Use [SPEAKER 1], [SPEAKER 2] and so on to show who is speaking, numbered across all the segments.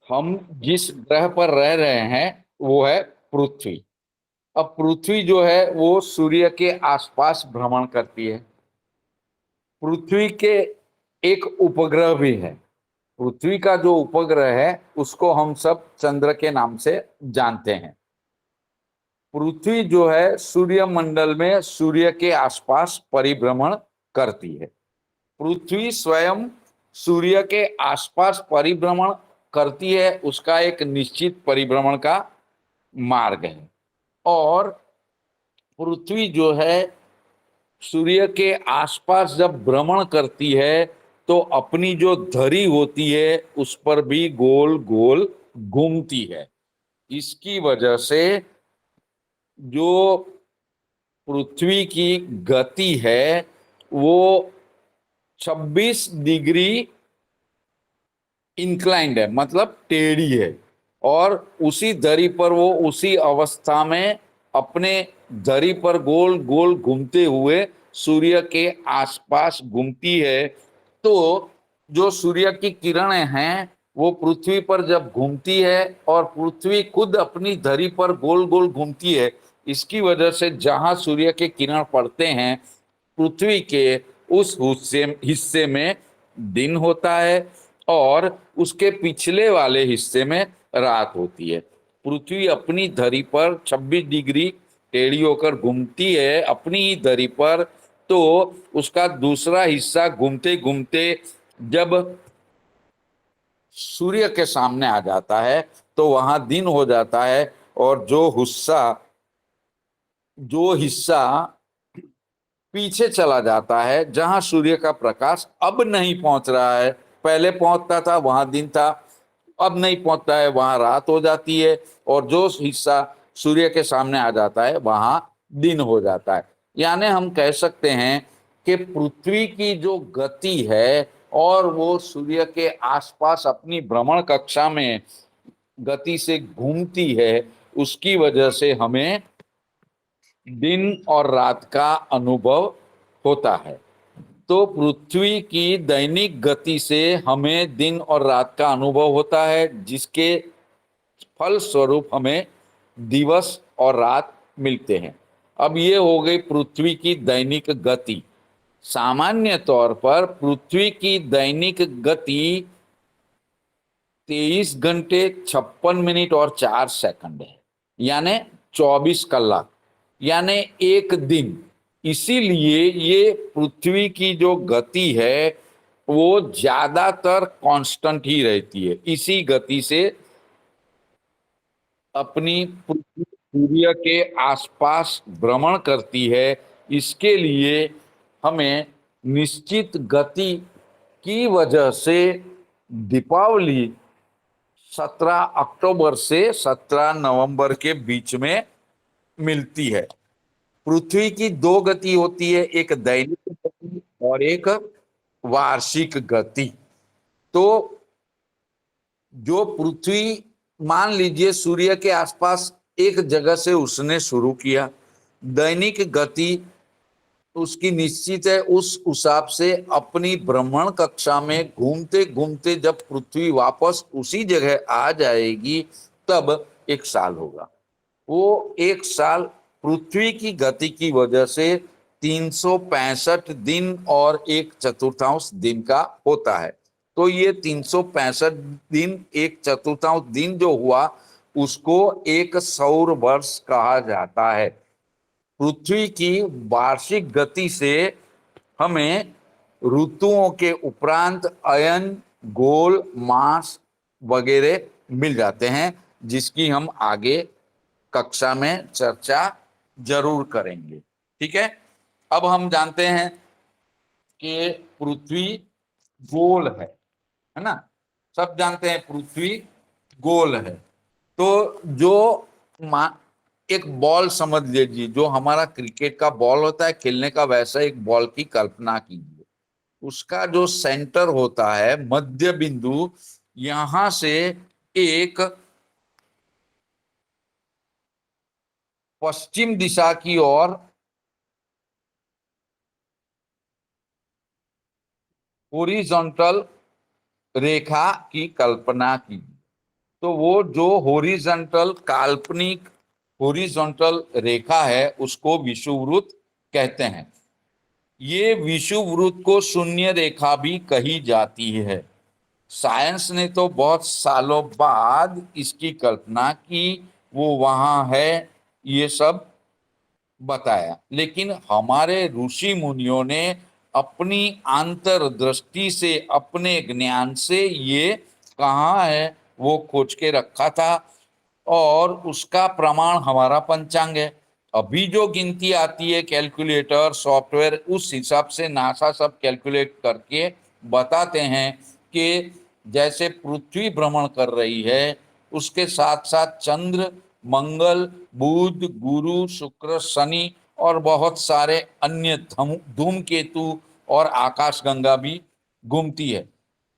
[SPEAKER 1] हम जिस ग्रह पर रह रहे हैं वो है पृथ्वी। अब पृथ्वी जो है वो सूर्य के आसपास भ्रमण करती है। पृथ्वी के एक उपग्रह भी है। पृथ्वी का जो उपग्रह है उसको हम सब चंद्र के नाम से जानते हैं। पृथ्वी जो है सूर्यमंडल में सूर्य के आसपास परिभ्रमण करती है। पृथ्वी स्वयं सूर्य के आसपास परिभ्रमण करती है, उसका एक निश्चित परिभ्रमण का मार्ग है। और पृथ्वी जो है सूर्य के आसपास जब भ्रमण करती है तो अपनी जो धरी होती है उस पर भी गोल गोल घूमती है। इसकी वजह से जो पृथ्वी की गति है वो 26 डिग्री इंक्लाइंड है, मतलब टेढ़ी है। और उसी धरी पर वो उसी अवस्था में अपने धरी पर गोल गोल घूमते हुए सूर्य के आसपास घूमती है। तो जो सूर्य की किरणें हैं वो पृथ्वी पर जब घूमती है और पृथ्वी खुद अपनी धरी पर गोल गोल घूमती है, इसकी वजह से जहां सूर्य के किरण पड़ते हैं पृथ्वी के उस हिस्से हिस्से में दिन होता है और उसके पिछले वाले हिस्से में रात होती है। पृथ्वी अपनी धरी पर 26 डिग्री टेढ़ी होकर घूमती है अपनी ही धरी पर। तो उसका दूसरा हिस्सा घूमते घूमते जब सूर्य के सामने आ जाता है तो वहां दिन हो जाता है। और जो हिस्सा पीछे चला जाता है जहां सूर्य का प्रकाश अब नहीं पहुंच रहा है, पहले पहुंचता था वहां दिन था, अब नहीं पहुंचता है वहां रात हो जाती है। और जो हिस्सा सूर्य के सामने आ जाता है वहां दिन हो जाता है। यानी हम कह सकते हैं कि पृथ्वी की जो गति है और वो सूर्य के आसपास अपनी भ्रमण कक्षा में गति से घूमती है, उसकी वजह से हमें दिन और रात का अनुभव होता है। तो पृथ्वी की दैनिक गति से हमें दिन और रात का अनुभव होता है, जिसके फल स्वरूप हमें दिवस और रात मिलते हैं। अब ये हो गई पृथ्वी की दैनिक गति। सामान्य तौर पर पृथ्वी की दैनिक गति 23 घंटे 56 मिनट और 4 सेकंड है, यानी 24 कलाक, यानी एक दिन। इसीलिए ये पृथ्वी की जो गति है वो ज्यादातर कांस्टेंट ही रहती है। इसी गति से अपनी पृथ्वी सूर्य के आसपास भ्रमण करती है। इसके लिए हमें निश्चित गति की वजह से दीपावली 17 अक्टूबर से 17 नवंबर के बीच में मिलती है। पृथ्वी की दो गति होती है, एक दैनिक गति और एक वार्षिक गति। तो जो पृथ्वी, मान लीजिए सूर्य के आसपास एक जगह से उसने शुरू किया, दैनिक गति उसकी निश्चित है, उस हिसाब से अपनी भ्रमण कक्षा में घूमते घूमते जब पृथ्वी वापस उसी जगह आ जाएगी तब एक साल होगा। वो एक साल पृथ्वी की गति की वजह से 365 दिन और एक चतुर्थांश दिन का होता है। तो ये 365 दिन एक चतुर्थांश दिन जो हुआ उसको एक सौर वर्ष कहा जाता है। पृथ्वी की वार्षिक गति से हमें ऋतुओं के उपरांत अयन, गोल, मास वगैरह मिल जाते हैं, जिसकी हम आगे कक्षा में चर्चा जरूर करेंगे। ठीक है। अब हम जानते हैं कि पृथ्वी गोल है ना। सब जानते हैं पृथ्वी गोल है। तो जो एक बॉल समझ लीजिए, जो हमारा क्रिकेट का बॉल होता है खेलने का, वैसा एक बॉल की कल्पना कीजिए। उसका जो सेंटर होता है, मध्य बिंदु, यहां से एक पश्चिम दिशा की ओर हॉरिजॉन्टल रेखा की कल्पना की। तो वो जो हॉरिजॉन्टल काल्पनिक हॉरिजॉन्टल रेखा है उसको विषुववृत्त कहते हैं। ये विषुववृत्त को शून्य रेखा भी कही जाती है। साइंस ने तो बहुत सालों बाद इसकी कल्पना की, वो वहां है, ये सब बताया, लेकिन हमारे ऋषि मुनियों ने अपनी अंतर्दृष्टि से, अपने ज्ञान से ये कहाँ है वो खोज के रखा था, और उसका प्रमाण हमारा पंचांग है। अभी जो गिनती आती है कैलकुलेटर सॉफ्टवेयर, उस हिसाब से नासा सब कैलकुलेट करके बताते हैं कि जैसे पृथ्वी भ्रमण कर रही है, उसके साथ साथ चंद्र, मंगल, बुध, गुरु, शुक्र, शनि और बहुत सारे अन्य धूमकेतु और आकाशगंगा भी घूमती है।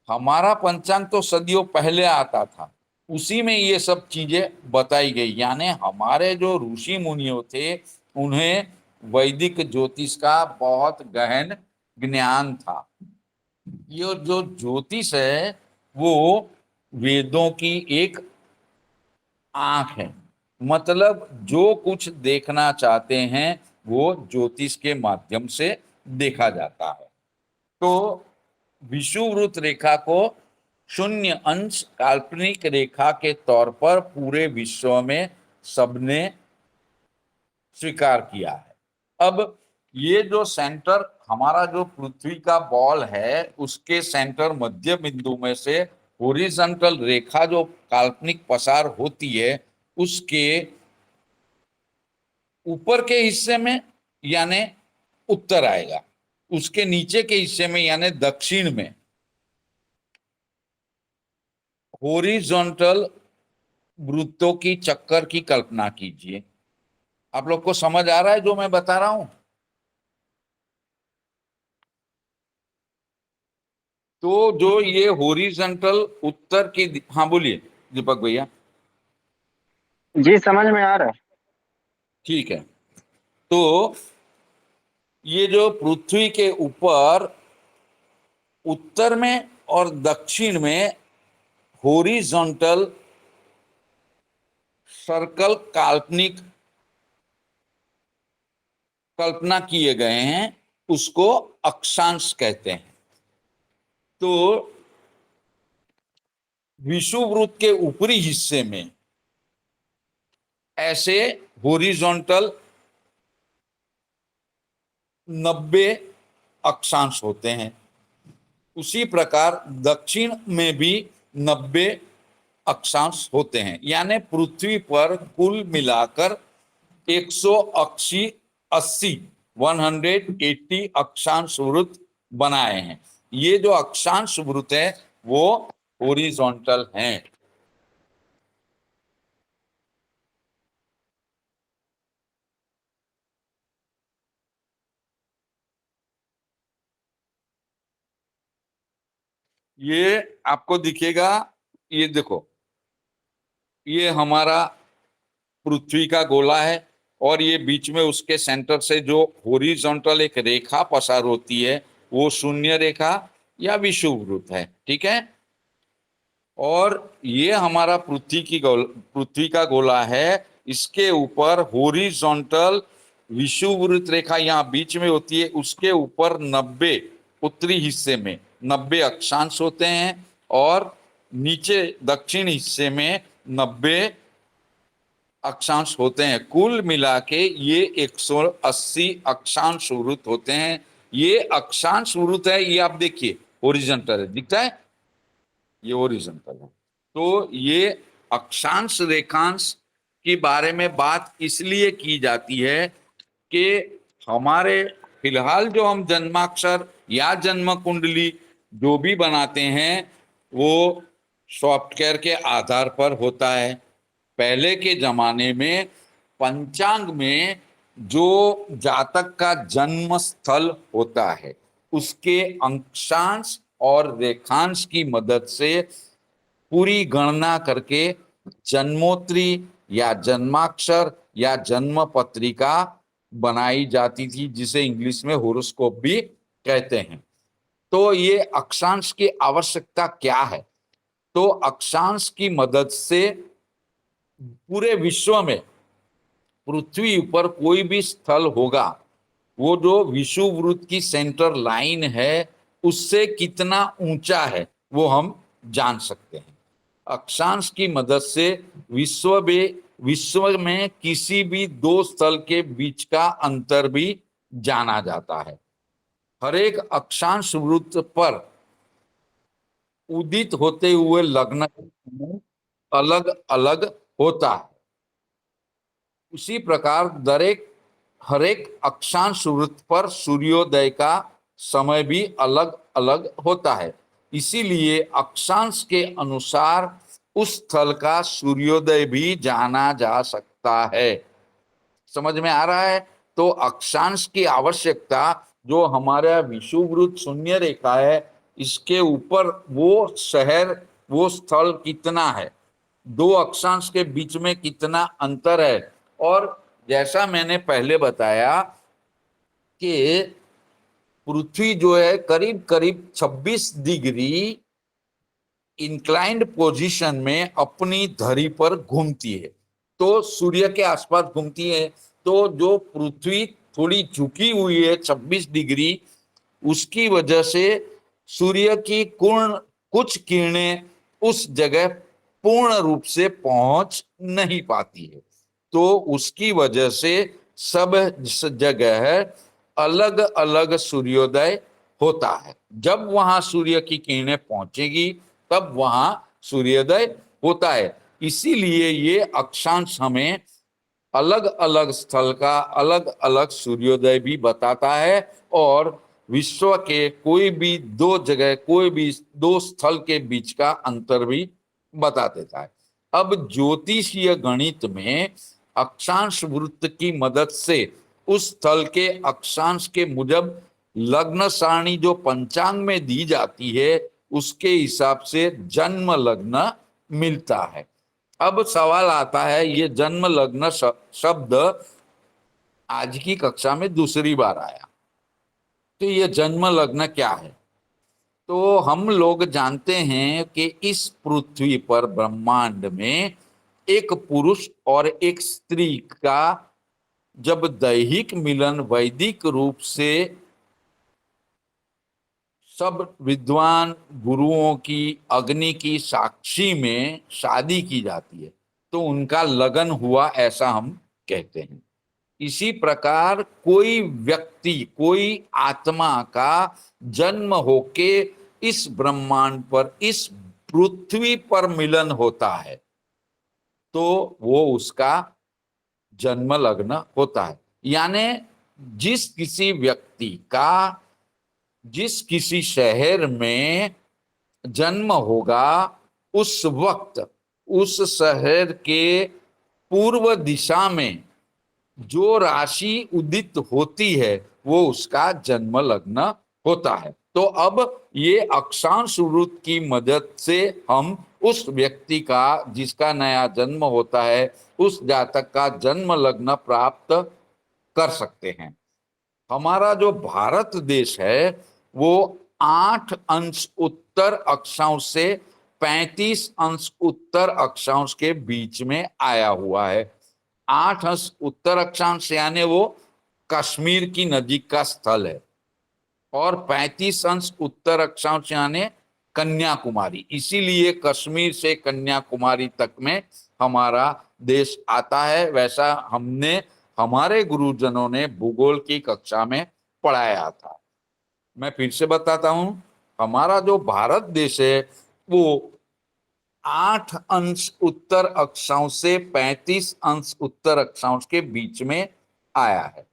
[SPEAKER 1] हमारा पंचांग तो सदियों पहले आता था, उसी में ये सब चीजें बताई गई। यानी हमारे जो ऋषि मुनियों थे उन्हें वैदिक ज्योतिष का बहुत गहन ज्ञान था। ये जो ज्योतिष है वो वेदों की एक आंख है। मतलब जो कुछ देखना चाहते हैं वो ज्योतिष के माध्यम से देखा जाता है। तो विषुववृत्त रेखा को शून्य अंश काल्पनिक रेखा के तौर पर पूरे विश्व में सबने स्वीकार किया है। अब ये जो सेंटर हमारा जो पृथ्वी का बॉल है उसके सेंटर मध्य बिंदु में से हॉरिजॉन्टल रेखा जो काल्पनिक पसार होती है उसके ऊपर के हिस्से में यानी उत्तर आएगा, उसके नीचे के हिस्से में यानी दक्षिण में हॉरिजॉन्टल वृत्तों की चक्कर की कल्पना कीजिए। आप लोग को समझ आ रहा है जो मैं बता रहा हूं? तो जो ये हॉरिजॉन्टल उत्तर की, हाँ बोलिए दीपक भैया।
[SPEAKER 2] जी समझ में आ रहा है।
[SPEAKER 1] ठीक है। तो ये जो पृथ्वी के ऊपर उत्तर में और दक्षिण में हॉरिजॉन्टल सर्कल काल्पनिक कल्पना किए गए हैं उसको अक्षांश कहते हैं। तो विषुववृत्त के ऊपरी हिस्से में ऐसे हॉरिजॉन्टल 90 अक्षांश होते हैं। उसी प्रकार दक्षिण में भी 90 अक्षांश होते हैं। यानी पृथ्वी पर कुल मिलाकर 180 80 180 अक्षांश वृत्त बनाए हैं। ये जो अक्षांश वृत्त है वो हॉरिजॉन्टल हैं। ये आपको दिखेगा, ये देखो, ये हमारा पृथ्वी का गोला है और ये बीच में उसके सेंटर से जो हॉरिजॉन्टल एक रेखा पसार होती है वो शून्य रेखा या विषुववृत्त है। ठीक है। और ये हमारा पृथ्वी का गोला है, इसके ऊपर हॉरिजॉन्टल विषुववृत्त रेखा यहाँ बीच में होती है, उसके ऊपर 90 उत्तरी हिस्से में 90 अक्षांश होते हैं और नीचे दक्षिण हिस्से में 90 अक्षांश होते हैं। कुल मिला के ये 180 अक्षांश वृत्त होते हैं। ये अक्षांश वृत्त है, ये आप देखिए ओरिजेंटल है, दिखता है, ये ओरिजेंटल है। तो ये अक्षांश रेखांश के बारे में बात इसलिए की जाती है कि हमारे फिलहाल जो हम जन्माक्षर या जन्म कुंडली जो भी बनाते हैं वो सॉफ्टवेयर के आधार पर होता है। पहले के जमाने में पंचांग में जो जातक का जन्म स्थल होता है उसके अंशांश और रेखांश की मदद से पूरी गणना करके जन्मोत्री या जन्माक्षर या जन्म पत्रिका बनाई जाती थी, जिसे इंग्लिश में होरोस्कोप भी कहते हैं। तो ये अक्षांश की आवश्यकता क्या है? तो अक्षांश की मदद से पूरे विश्व में पृथ्वी पर कोई भी स्थल होगा, वो जो विषुववृत्त की सेंटर लाइन है उससे कितना ऊंचा है वो हम जान सकते हैं। अक्षांश की मदद से विश्व में किसी भी दो स्थल के बीच का अंतर भी जाना जाता है। हर एक अक्षांश वृत्त पर उदित होते हुए लग्न अलग अलग होता है। उसी प्रकार हर एक अक्षांश वृत्त पर सूर्योदय का समय भी अलग अलग होता है। इसीलिए अक्षांश के अनुसार उस स्थल का सूर्योदय भी जाना जा सकता है। समझ में आ रहा है? तो अक्षांश की आवश्यकता, जो हमारा विषुववृत्त शून्य रेखा है, इसके ऊपर वो शहर, वो स्थल कितना है, दो अक्षांश के बीच में कितना अंतर है। और जैसा मैंने पहले बताया कि पृथ्वी जो है करीब करीब 26 डिग्री इंक्लाइंड पोजीशन में अपनी धरी पर घूमती है, तो सूर्य के आसपास घूमती है। तो जो पृथ्वी थोड़ी झुकी हुई है 26 डिग्री, उसकी वजह से सूर्य की कुछ किरणें उस जगह पूर्ण रूप से पहुंच नहीं पाती है। तो उसकी वजह से सब जगह अलग अलग सूर्योदय होता है। जब वहां सूर्य की किरणें पहुंचेगी तब वहां सूर्योदय होता है। इसीलिए ये अक्षांश हमें अलग अलग स्थल का अलग अलग सूर्योदय भी बताता है, और विश्व के कोई भी दो जगह, कोई भी दो स्थल के बीच का अंतर भी बता देता है। अब ज्योतिषीय गणित में अक्षांश वृत्त की मदद से उस स्थल के अक्षांश के मुजब लग्न सारणी जो पंचांग में दी जाती है उसके हिसाब से जन्म लग्न मिलता है। अब सवाल आता है, ये जन्म लग्न शब्द आज की कक्षा में दूसरी बार आया, तो ये जन्म लग्न क्या है? तो हम लोग जानते हैं कि इस पृथ्वी पर ब्रह्मांड में एक पुरुष और एक स्त्री का जब दैहिक मिलन वैदिक रूप से सब विद्वान गुरुओं की अग्नि की साक्षी में शादी की जाती है, तो उनका लगन हुआ, ऐसा हम कहते हैं। इसी प्रकार कोई व्यक्ति, कोई आत्मा का जन्म होके इस ब्रह्मांड पर, इस पृथ्वी पर मिलन होता है, तो वो उसका जन्म लग्न होता है। यानी जिस किसी व्यक्ति का जिस किसी शहर में जन्म होगा, उस वक्त उस शहर के पूर्व दिशा में जो राशि उदित होती है वो उसका जन्म लग्न होता है। तो अब ये अक्षांश वृत्त की मदद से हम उस व्यक्ति का, जिसका नया जन्म होता है, उस जातक का जन्म लग्न प्राप्त कर सकते हैं। हमारा जो भारत देश है वो 8 अंश उत्तर अक्षांश से 35 अंश उत्तर अक्षांश के बीच में आया हुआ है। 8 अंश उत्तर अक्षांश यानी वो कश्मीर की नजीक का स्थल है, और 35 अंश उत्तर अक्षांश यानी कन्याकुमारी। इसीलिए कश्मीर से कन्याकुमारी तक में हमारा देश आता है। वैसा हमने, हमारे गुरुजनों ने भूगोल की कक्षा में पढ़ाया था। मैं फिर से बताता हूं, हमारा जो भारत देश है वो 8 अंश उत्तर अक्षांश से 35 अंश उत्तर अक्षांश के बीच में आया है।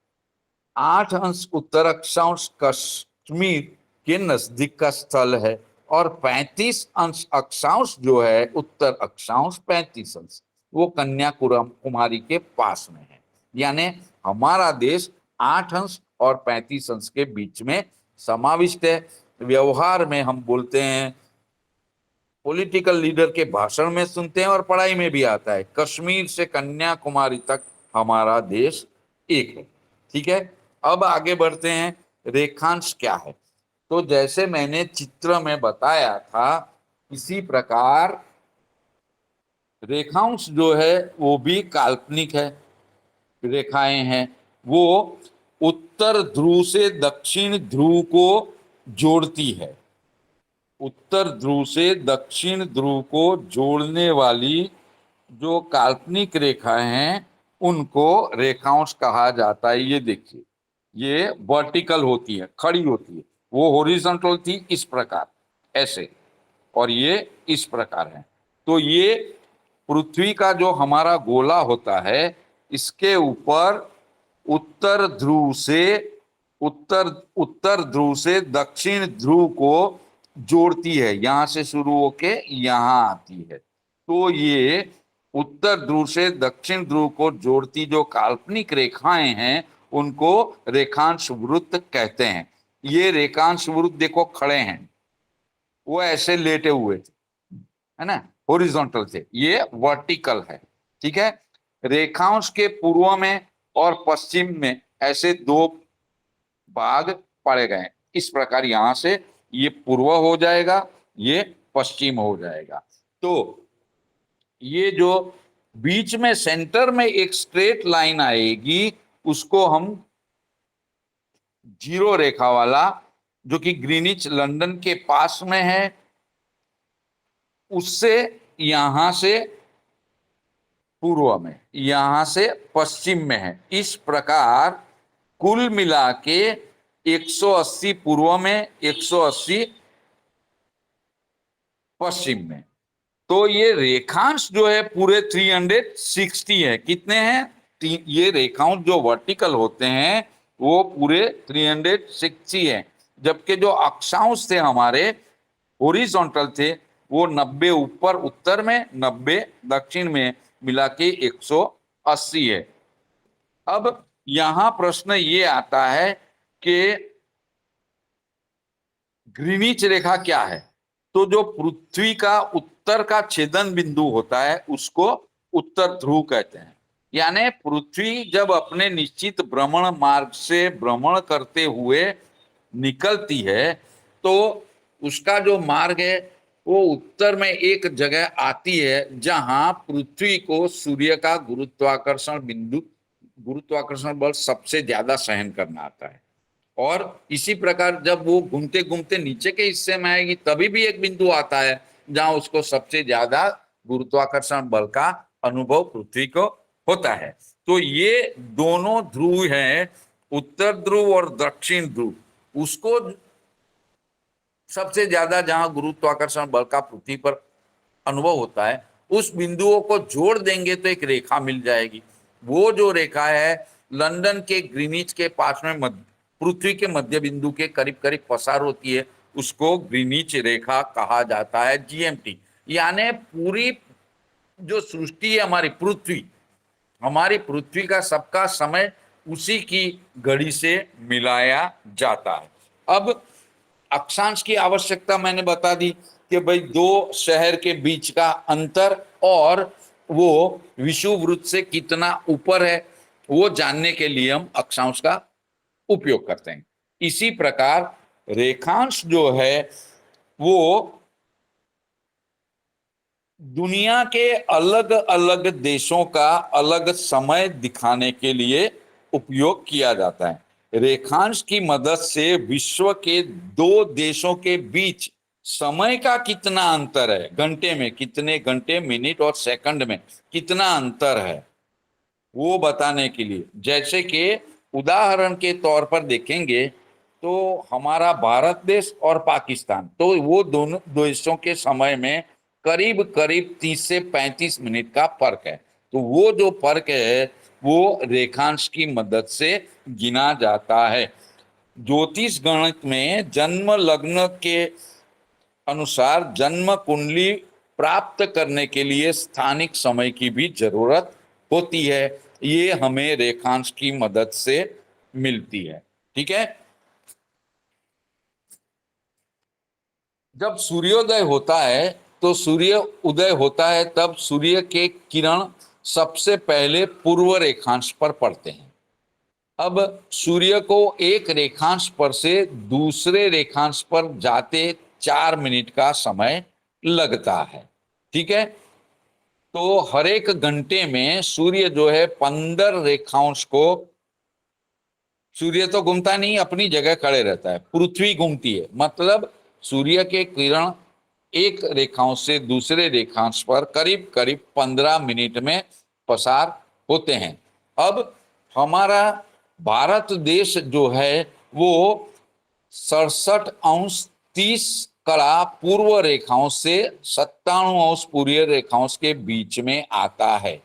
[SPEAKER 1] 8 अंश उत्तर अक्षांश कश्मीर के नजदीक का स्थल है, और 35 अंश अक्षांश जो है उत्तर अक्षांश 35 अंश, वो कन्याकुमारी के पास में है। यानी हमारा देश 8 अंश और 35 अंश के बीच में समाविष्ट है। व्यवहार में हम बोलते हैं, पॉलिटिकल लीडर के भाषण में सुनते हैं, और पढ़ाई में भी आता है, कश्मीर से कन्याकुमारी तक हमारा देश एक है। ठीक है, अब आगे बढ़ते हैं। रेखांश क्या है? तो जैसे मैंने चित्र में बताया था, इसी प्रकार रेखांश जो है वो भी काल्पनिक है। रेखाएं हैं वो उत्तर ध्रुव से दक्षिण ध्रुव को जोड़ती है। उत्तर ध्रुव से दक्षिण ध्रुव को जोड़ने वाली जो काल्पनिक रेखाएं हैं उनको रेखांश कहा जाता है। ये देखिए, ये वर्टिकल होती है, खड़ी होती है। वो हॉरिजॉन्टल थी इस प्रकार, ऐसे, और ये इस प्रकार है। तो ये पृथ्वी का जो हमारा गोला होता है, इसके ऊपर उत्तर ध्रुव से उत्तर उत्तर ध्रुव से दक्षिण ध्रुव को जोड़ती है। यहां से शुरू होके यहां आती है। तो ये उत्तर ध्रुव से दक्षिण ध्रुव को जोड़ती जो काल्पनिक रेखाएं हैं उनको रेखांश वृत्त कहते हैं। ये रेखांश वृत्त देखो खड़े हैं, वो ऐसे लेटे हुए थे, है ना, हॉरिजॉन्टल थे, ये वर्टिकल है। ठीक है। रेखांश के पूर्व में और पश्चिम में ऐसे दो भाग पड़े गए। इस प्रकार यहां से ये पूर्व हो जाएगा, ये पश्चिम हो जाएगा। तो ये जो बीच में सेंटर में एक स्ट्रेट लाइन आएगी उसको हम जीरो रेखा वाला, जो कि ग्रीनिच लंदन के पास में है, उससे यहां से पूर्व में, यहां से पश्चिम में है। इस प्रकार कुल मिला के 180 पूर्व में, 180 पश्चिम में। तो ये रेखांश जो है पूरे 360 है। कितने हैं? ये रेखांश जो वर्टिकल होते हैं वो पूरे 360 है, जबकि जो अक्षांश थे हमारे हॉरिजॉन्टल थे वो 90 ऊपर उत्तर में, 90 दक्षिण में, मिला के 180 है। अब यहां प्रश्न ये आता है कि ग्रीनिच रेखा क्या है? तो जो पृथ्वी का उत्तर का छेदन बिंदु होता है उसको उत्तर ध्रुव कहते हैं। यानी पृथ्वी जब अपने निश्चित भ्रमण मार्ग से भ्रमण करते हुए निकलती है तो उसका जो मार्ग है वो उत्तर में एक जगह आती है जहां पृथ्वी को सूर्य का गुरुत्वाकर्षण बिंदु, गुरुत्वाकर्षण बल सबसे ज्यादा सहन करना आता है। और इसी प्रकार जब वो घूमते घूमते नीचे के हिस्से में आएगी तभी भी एक बिंदु आता है जहां उसको सबसे ज्यादा गुरुत्वाकर्षण बल का अनुभव पृथ्वी को होता है। तो ये दोनों ध्रुव हैं, उत्तर ध्रुव और दक्षिण ध्रुव, उसको सबसे ज्यादा जहां गुरुत्वाकर्षण बल का पृथ्वी पर अनुभव होता है उस बिंदुओं को जोड़ देंगे तो एक रेखा मिल जाएगी। वो जो रेखा है लंदन के ग्रीनिच के पास में पृथ्वी के मध्य बिंदु के करीब करीब पसार होती है, उसको ग्रीनिच रेखा कहा जाता है, जीएमटी। यानी पूरी जो सृष्टि है हमारी पृथ्वी का सबका समय उसी की घड़ी से मिलाया जाता है। अब अक्षांश की आवश्यकता मैंने बता दी कि भाई दो शहर के बीच का अंतर और वो विषुववृत्त से कितना ऊपर है वो जानने के लिए हम अक्षांश का उपयोग करते हैं। इसी प्रकार रेखांश जो है वो दुनिया के अलग अलग देशों का अलग समय दिखाने के लिए उपयोग किया जाता है। रेखांश की मदद से विश्व के दो देशों के बीच समय का कितना अंतर है, घंटे में कितने घंटे, मिनट और सेकंड में कितना अंतर है, वो बताने के लिए। जैसे कि उदाहरण के तौर पर देखेंगे तो हमारा भारत देश और पाकिस्तान, तो वो दोनों देशों के समय में करीब करीब 30 से 35 मिनट का फर्क है। तो वो जो फर्क है वो रेखांश की मदद से गिना जाता है। ज्योतिष गणित में जन्म लग्न के अनुसार जन्म कुंडली प्राप्त करने के लिए स्थानिक समय की भी जरूरत होती है। ये हमें रेखांश की मदद से मिलती है। ठीक है। जब सूर्योदय होता है तो सूर्य उदय होता है तब सूर्य के किरण सबसे पहले पूर्व रेखांश पर पड़ते हैं अब सूर्य को एक रेखांश पर से दूसरे रेखांश पर जाते 4 मिनट का समय लगता है। ठीक है, तो हर एक घंटे में सूर्य जो है 15 रेखांश को, सूर्य तो घूमता नहीं, अपनी जगह खड़े रहता है, पृथ्वी घूमती है, मतलब सूर्य के किरण एक रेखांश से दूसरे रेखांश पर करीब करीब 15 मिनट में पसार होते हैं। अब हमारा भारत देश जो है वो 67 अंश 30 कला पूर्व रेखांश से 97 अंश पूर्व रेखांश के बीच में आता है।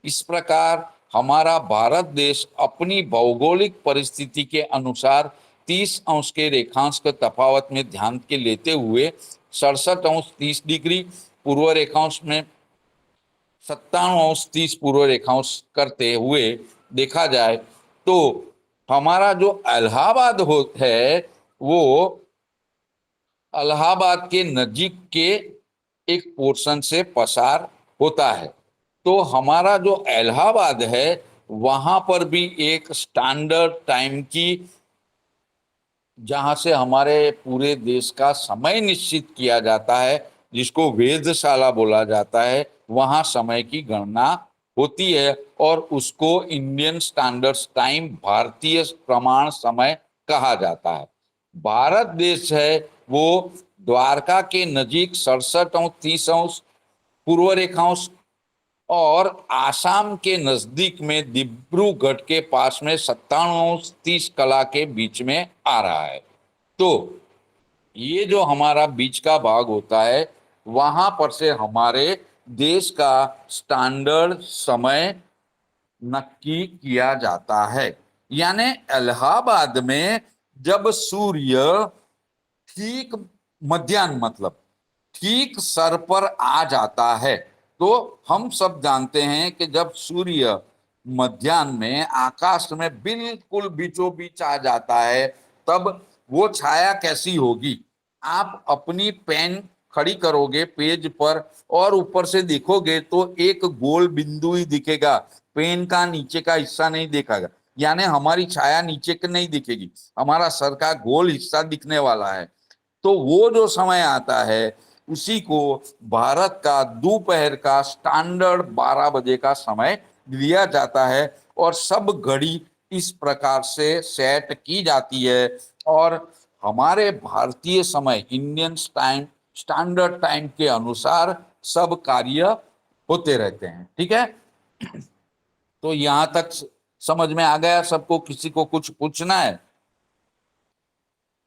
[SPEAKER 1] इस प्रकार हमारा भारत देश अपनी भौगोलिक परिस्थिति के अनुसार 30 अंश के रेखांश के तफावत में ध्यान के लेते हुए 67 अंश 30 डिग्री पूर्व रेखांश में 97 अंश 30 पूर्व रेखांश करते हुए देखा जाए तो हमारा जो इलाहाबाद है वो इलाहाबाद के नजीक के एक पोर्शन से पसार होता है। तो हमारा जो इलाहाबाद है वहां पर भी एक स्टैंडर्ड टाइम की, जहां से हमारे पूरे देश का समय निश्चित किया जाता है, जिसको वेधशाला बोला जाता है, वहां समय की गणना होती है और उसको इंडियन स्टैंडर्ड टाइम, भारतीय प्रमाण समय कहा जाता है। भारत देश है वो द्वारका के नजीक 67 अंश 30 अंश पूर्व रेखांश और आसाम के नजदीक में डिब्रूगढ़ के पास में 97 अंश 30 कला के बीच में आ रहा है। तो ये जो हमारा बीच का भाग होता है वहां पर से हमारे देश का स्टैंडर्ड समय नक्की किया जाता है। यानी इलाहाबाद में जब सूर्य ठीक मध्याह्न, मतलब ठीक सर पर आ जाता है, तो हम सब जानते हैं कि जब सूर्य मध्याह्न में आकाश में बिल्कुल बीचों बीच आ जाता है तब वो छाया कैसी होगी। आप अपनी पेन खड़ी करोगे पेज पर और ऊपर से देखोगे तो एक गोल बिंदु ही दिखेगा, पेन का नीचे का हिस्सा नहीं दिखेगा, यानी हमारी छाया नीचे की नहीं दिखेगी, हमारा सर का गोल हिस्सा दिखने वाला है। तो वो जो समय आता है उसी को भारत का दोपहर का स्टैंडर्ड 12 बजे का समय लिया जाता है और सब घड़ी इस प्रकार से सेट की जाती है और हमारे भारतीय समय इंडियन टाइम स्टैंडर्ड टाइम के अनुसार सब कार्य होते रहते हैं। ठीक है, तो यहां तक समझ में आ गया सबको? किसी को कुछ पूछना है?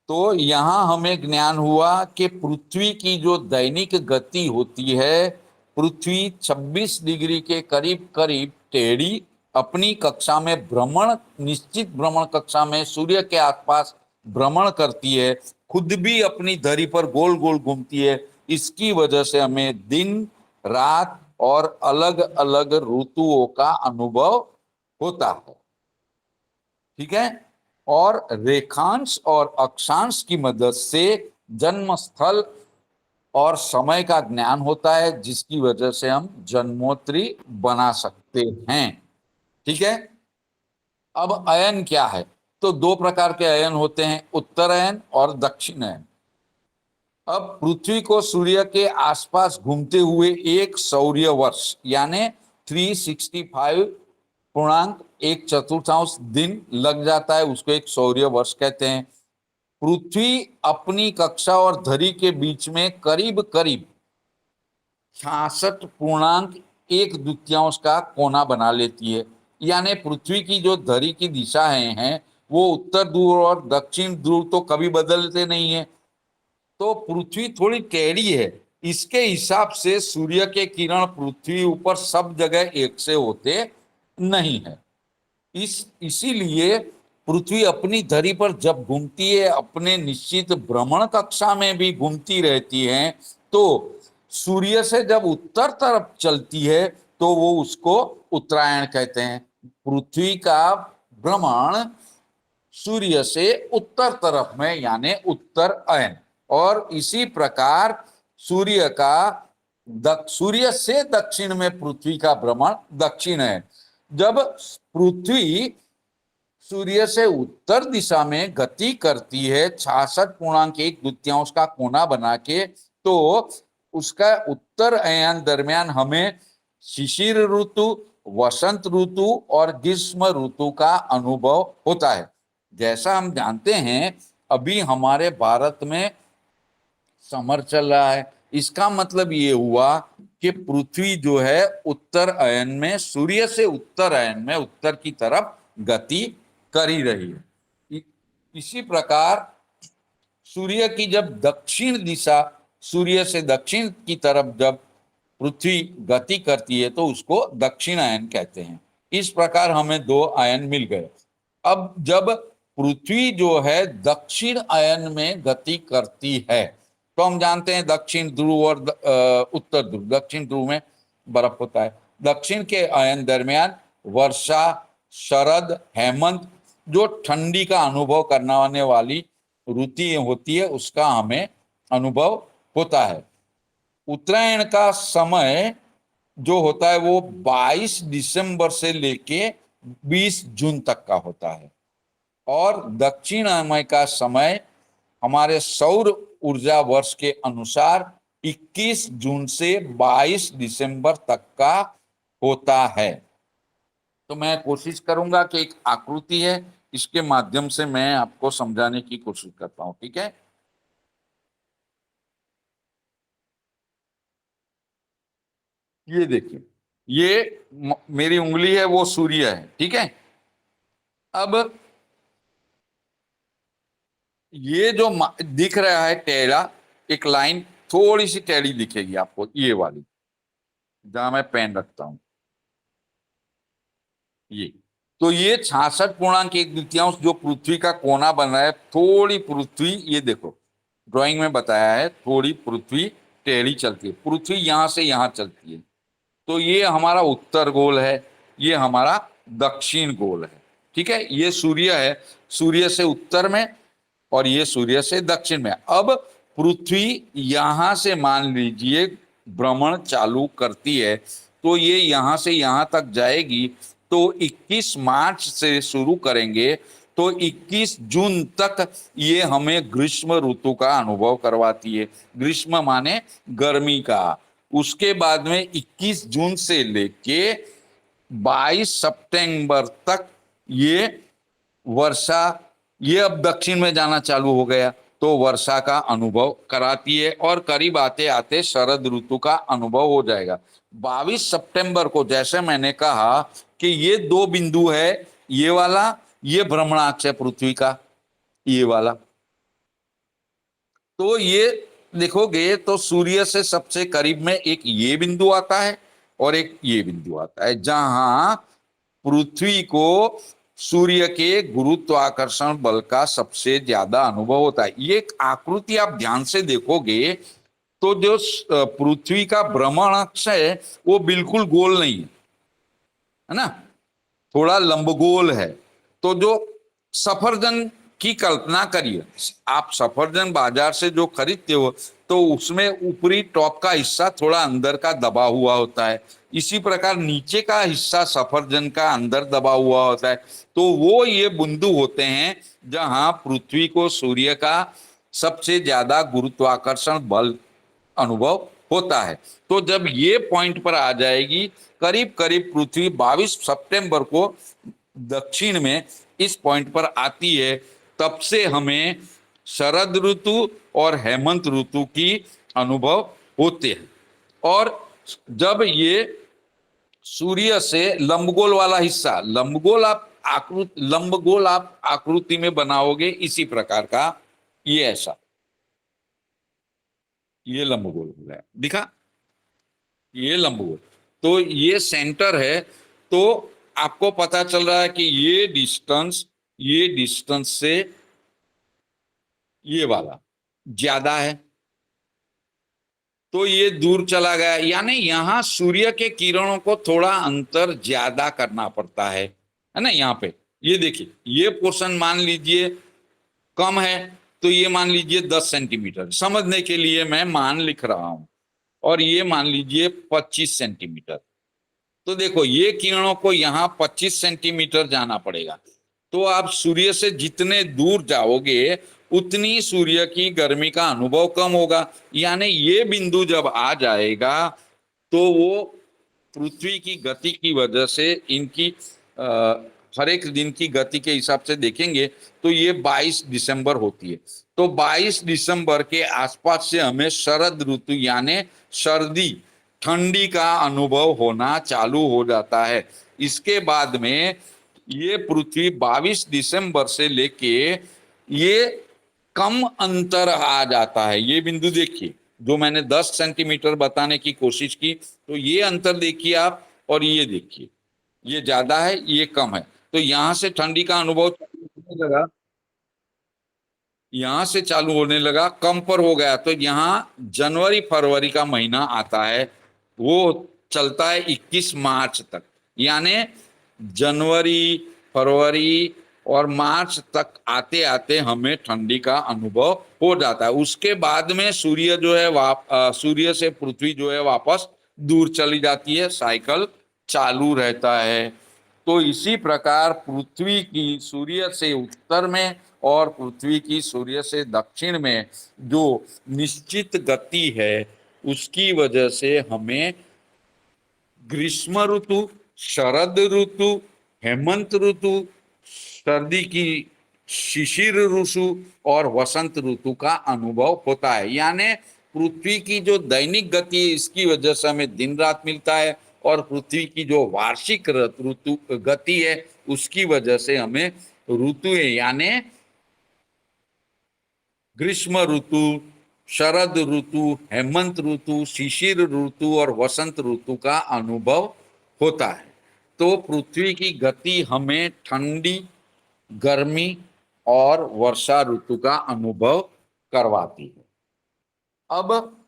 [SPEAKER 1] तो यहां हमें ज्ञान हुआ कि पृथ्वी की जो दैनिक गति होती है, पृथ्वी 26 डिग्री के करीब करीब टेढ़ी अपनी कक्षा में भ्रमण, निश्चित भ्रमण कक्षा में सूर्य के आसपास भ्रमण करती है, खुद भी अपनी धरी पर गोल गोल घूमती है। इसकी वजह से हमें दिन रात और अलग अलग ऋतुओं का अनुभव होता है। ठीक है, और रेखांश और अक्षांश की मदद से जन्म स्थल और समय का ज्ञान होता है, जिसकी वजह से हम जन्मोत्तरी बना सकते हैं। ठीक है, अब अयन क्या है? तो दो प्रकार के अयन होते हैं, उत्तरायण और दक्षिणायन। अब पृथ्वी को सूर्य के आसपास घूमते हुए एक सौर्य वर्ष यानी 365.1 दिन लग जाता है, उसको एक सौर्य वर्ष कहते हैं। पृथ्वी अपनी कक्षा और धरी के बीच में करीब करीब 66.1 का कोना बना लेती है। यानी पृथ्वी की जो धरी की दिशाएं हैं वो उत्तर ध्रुव और दक्षिण ध्रुव तो कभी बदलते नहीं है, तो पृथ्वी थोड़ी टेढ़ी है। इसके हिसाब से सूर्य के किरण पृथ्वी ऊपर सब जगह एक से होते नहीं है। इसीलिए पृथ्वी अपनी धरी पर जब घूमती है, अपने निश्चित भ्रमण कक्षा में भी घूमती रहती है, तो सूर्य से जब उत्तर तरफ चलती है तो वो उसको उत्तरायण कहते हैं। पृथ्वी का भ्रमण सूर्य से उत्तर तरफ में यानी उत्तर अयन, और इसी प्रकार सूर्य का सूर्य से दक्षिण में पृथ्वी का भ्रमण दक्षिण है। जब पृथ्वी सूर्य से उत्तर दिशा में गति करती है 66.1 का कोना बना के, तो उसका उत्तर अयन दरमियान हमें शिशिर ऋतु, वसंत ऋतु और ग्रीष्म ऋतु का अनुभव होता है। जैसा हम जानते हैं अभी हमारे भारत में समर चल रहा है, इसका मतलब ये हुआ कि पृथ्वी जो है उत्तर अयन में, सूर्य से उत्तर अयन में, उत्तर की तरफ गति कर ही रही है। इसी प्रकार सूर्य की जब दक्षिण दिशा, सूर्य से दक्षिण की तरफ जब पृथ्वी गति करती है तो उसको दक्षिण अयन कहते हैं। इस प्रकार हमें दो अयन मिल गए। अब जब पृथ्वी जो है दक्षिण अयन में गति करती है तो हम जानते हैं दक्षिण ध्रुव और उत्तर ध्रुव, दक्षिण ध्रुव में बर्फ होता है। दक्षिण के अयन दरमियान वर्षा, शरद, हेमंत, जो ठंडी का अनुभव करने वाली ऋतु होती है, उसका हमें अनुभव होता है। उत्तरायण का समय जो होता है वो 22 दिसंबर से लेके 20 जून तक का होता है, और दक्षिणायन का समय हमारे सौर ऊर्जा वर्ष के अनुसार 21 जून से 22 दिसंबर तक का होता है। तो मैं कोशिश करूंगा कि एक आकृति है, इसके माध्यम से मैं आपको समझाने की कोशिश करता हूं, ठीक है। ये देखिए, ये मेरी उंगली है, वो सूर्य है, ठीक है। अब ये जो दिख रहा है टेढ़ा, एक लाइन थोड़ी सी टेढ़ी दिखेगी आपको, ये वाली जहां मैं पेन रखता हूं, ये तो ये 66.1 जो पृथ्वी का कोना बन रहा है, थोड़ी पृथ्वी, ये देखो ड्राइंग में बताया है, थोड़ी पृथ्वी टेढ़ी चलती है, पृथ्वी यहां से यहां चलती है। तो ये हमारा उत्तर गोल है, ये हमारा दक्षिण गोल है, ठीक है। ये सूर्य है, सूर्य से उत्तर में, और ये सूर्य से दक्षिण में। अब पृथ्वी यहां से मान लीजिए भ्रमण चालू करती है, तो ये यहां से यहां तक जाएगी, तो 21 मार्च से शुरू करेंगे तो 21 जून तक ये हमें ग्रीष्म ऋतु का अनुभव करवाती है। ग्रीष्म माने गर्मी का। उसके बाद में 21 जून से लेके 22 सितंबर तक ये वर्षा, ये अब दक्षिण में जाना चालू हो गया तो वर्षा का अनुभव कराती है, और करीब आते आते शरद ऋतु का अनुभव हो जाएगा। 22 सितंबर को जैसे मैंने कहा कि ये दो बिंदु है, ये वाला, ये भ्रमणाक्ष है पृथ्वी का, ये वाला। तो ये देखोगे तो सूर्य से सबसे करीब में एक ये बिंदु आता है और एक ये बिंदु आता है, जहां पृथ्वी को सूर्य के गुरुत्वाकर्षण बल का सबसे ज्यादा अनुभव होता है। ये एक आकृति आप ध्यान से देखोगे तो जो पृथ्वी का भ्रमण अक्ष है वो बिल्कुल गोल नहीं है ना, थोड़ा लंबगोल है। तो जो सफरजन की कल्पना करिए, आप सफरजन बाजार से जो खरीदते हो तो उसमें ऊपरी टॉप का हिस्सा थोड़ा अंदर का दबा हुआ होता है, इसी प्रकार नीचे का हिस्सा सफरजन का अंदर दबा हुआ होता है। तो वो ये बिंदु होते हैं जहां पृथ्वी को सूर्य का सबसे ज्यादा गुरुत्वाकर्षण बल अनुभव होता है। तो जब ये पॉइंट पर आ जाएगी, करीब करीब पृथ्वी 22 सितंबर को दक्षिण में इस पॉइंट पर आती है, तब से हमें शरद ऋतु और हेमंत ऋतु की अनुभव होते हैं। और जब ये सूर्य से लंबगोल वाला हिस्सा, लंबगोल आप आकृति में बनाओगे इसी प्रकार का, ये ऐसा, ये लंबगोल हो गया, दिखा, ये लंबगोल। तो ये सेंटर है, तो आपको पता चल रहा है कि ये डिस्टेंस से ये वाला ज्यादा है, तो ये दूर चला गया, यानी यहां सूर्य के किरणों को थोड़ा अंतर ज्यादा करना पड़ता है ना। यहाँ पे ये देखिए, ये पोर्शन मान लीजिए कम है, तो ये मान लीजिए 10 सेंटीमीटर, समझने के लिए मैं मान लिख रहा हूं, और ये मान लीजिए 25 सेंटीमीटर। तो देखो ये किरणों को यहाँ 25 सेंटीमीटर जाना पड़ेगा, तो आप सूर्य से जितने दूर जाओगे उतनी सूर्य की गर्मी का अनुभव कम होगा। यानी ये बिंदु जब आ जाएगा तो वो पृथ्वी की गति की वजह से इनकी हर एक दिन की गति के हिसाब से देखेंगे तो ये 22 दिसंबर होती है। तो 22 दिसंबर के आसपास से हमें शरद ऋतु यानी सर्दी ठंडी का अनुभव होना चालू हो जाता है। इसके बाद में ये पृथ्वी 22 दिसंबर से लेके ये कम अंतर आ जाता है। ये बिंदु देखिए, जो मैंने 10 सेंटीमीटर बताने की कोशिश की, तो ये अंतर देखिए आप, और ये देखिए, ये ज्यादा है, ये कम है। तो यहां से ठंडी का अनुभव चालू होने लगा, यहां से चालू होने लगा, कम पर हो गया। तो यहाँ जनवरी फरवरी का महीना आता है, वो चलता है 21 मार्च तक। यानी जनवरी फरवरी और मार्च तक आते आते हमें ठंडी का अनुभव हो जाता है। उसके बाद में सूर्य जो है सूर्य से पृथ्वी जो है वापस दूर चली जाती है, साइकिल चालू रहता है। तो इसी प्रकार पृथ्वी की सूर्य से उत्तर में और पृथ्वी की सूर्य से दक्षिण में जो निश्चित गति है, उसकी वजह से हमें ग्रीष्म ऋतु, शरद ऋतु, हेमंत ऋतु, सर्दी की शिशिर ऋतु और वसंत ऋतु का अनुभव होता है। यानी पृथ्वी की जो दैनिक गति है, इसकी वजह से हमें दिन रात मिलता है, और पृथ्वी की जो वार्षिक ऋतु गति है, उसकी वजह से हमें ऋतु यानी ग्रीष्म ऋतु, शरद ऋतु, हेमंत ऋतु, शिशिर ऋतु और वसंत ऋतु का अनुभव होता है। तो पृथ्वी की गति हमें ठंडी, गर्मी और वर्षा ऋतु का अनुभव करवाती है। अब